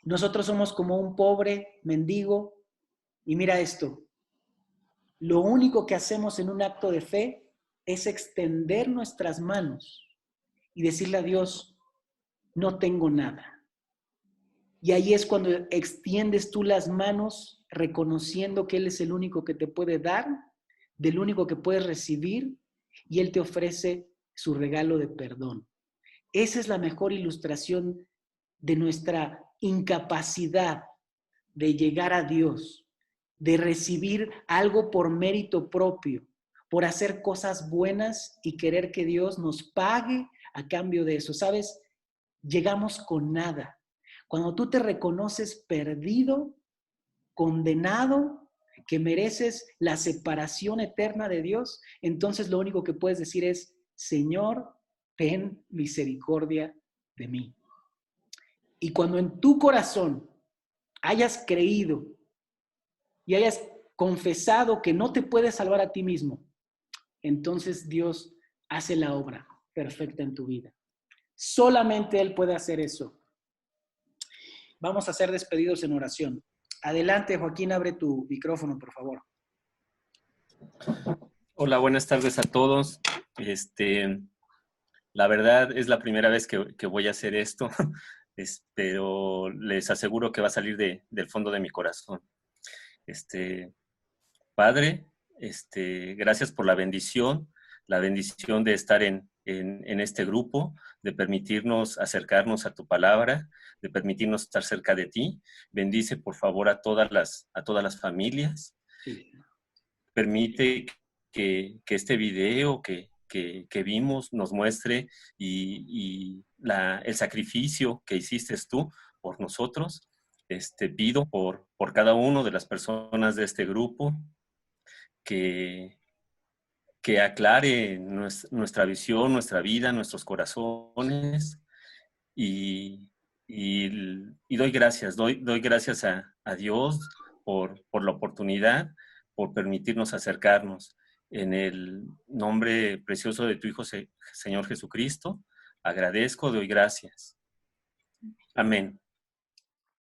Nosotros somos como un pobre mendigo. Y mira esto, lo único que hacemos en un acto de fe es extender nuestras manos y decirle a Dios, no tengo nada. Y ahí es cuando extiendes tú las manos reconociendo que Él es el único que te puede dar, del único que puedes recibir, y Él te ofrece su regalo de perdón. Esa es la mejor ilustración de nuestra incapacidad de llegar a Dios, de recibir algo por mérito propio, por hacer cosas buenas y querer que Dios nos pague a cambio de eso. ¿Sabes? Llegamos con nada. Cuando tú te reconoces perdido, condenado, que mereces la separación eterna de Dios, entonces lo único que puedes decir es, Señor, ten misericordia de mí. Y cuando en tu corazón hayas creído y hayas confesado que no te puedes salvar a ti mismo, entonces Dios hace la obra perfecta en tu vida. Solamente Él puede hacer eso. Vamos a ser despedidos en oración. Adelante, Joaquín, abre tu micrófono, por favor. Hola, buenas tardes a todos. La verdad es la primera vez que voy a hacer esto, pero les aseguro que va a salir del fondo de mi corazón. Padre, gracias por la bendición de estar en este grupo, de permitirnos acercarnos a tu palabra, de permitirnos estar cerca de ti. Bendice, por favor, a todas las familias. Sí. Permite que este video que vimos nos muestre el sacrificio que hiciste tú por nosotros. Pido por cada uno de las personas de este grupo que aclare nuestra visión, nuestra vida, nuestros corazones y doy gracias a Dios por la oportunidad, por permitirnos acercarnos. En el nombre precioso de tu Hijo, Señor Jesucristo, agradezco, doy gracias. Amén.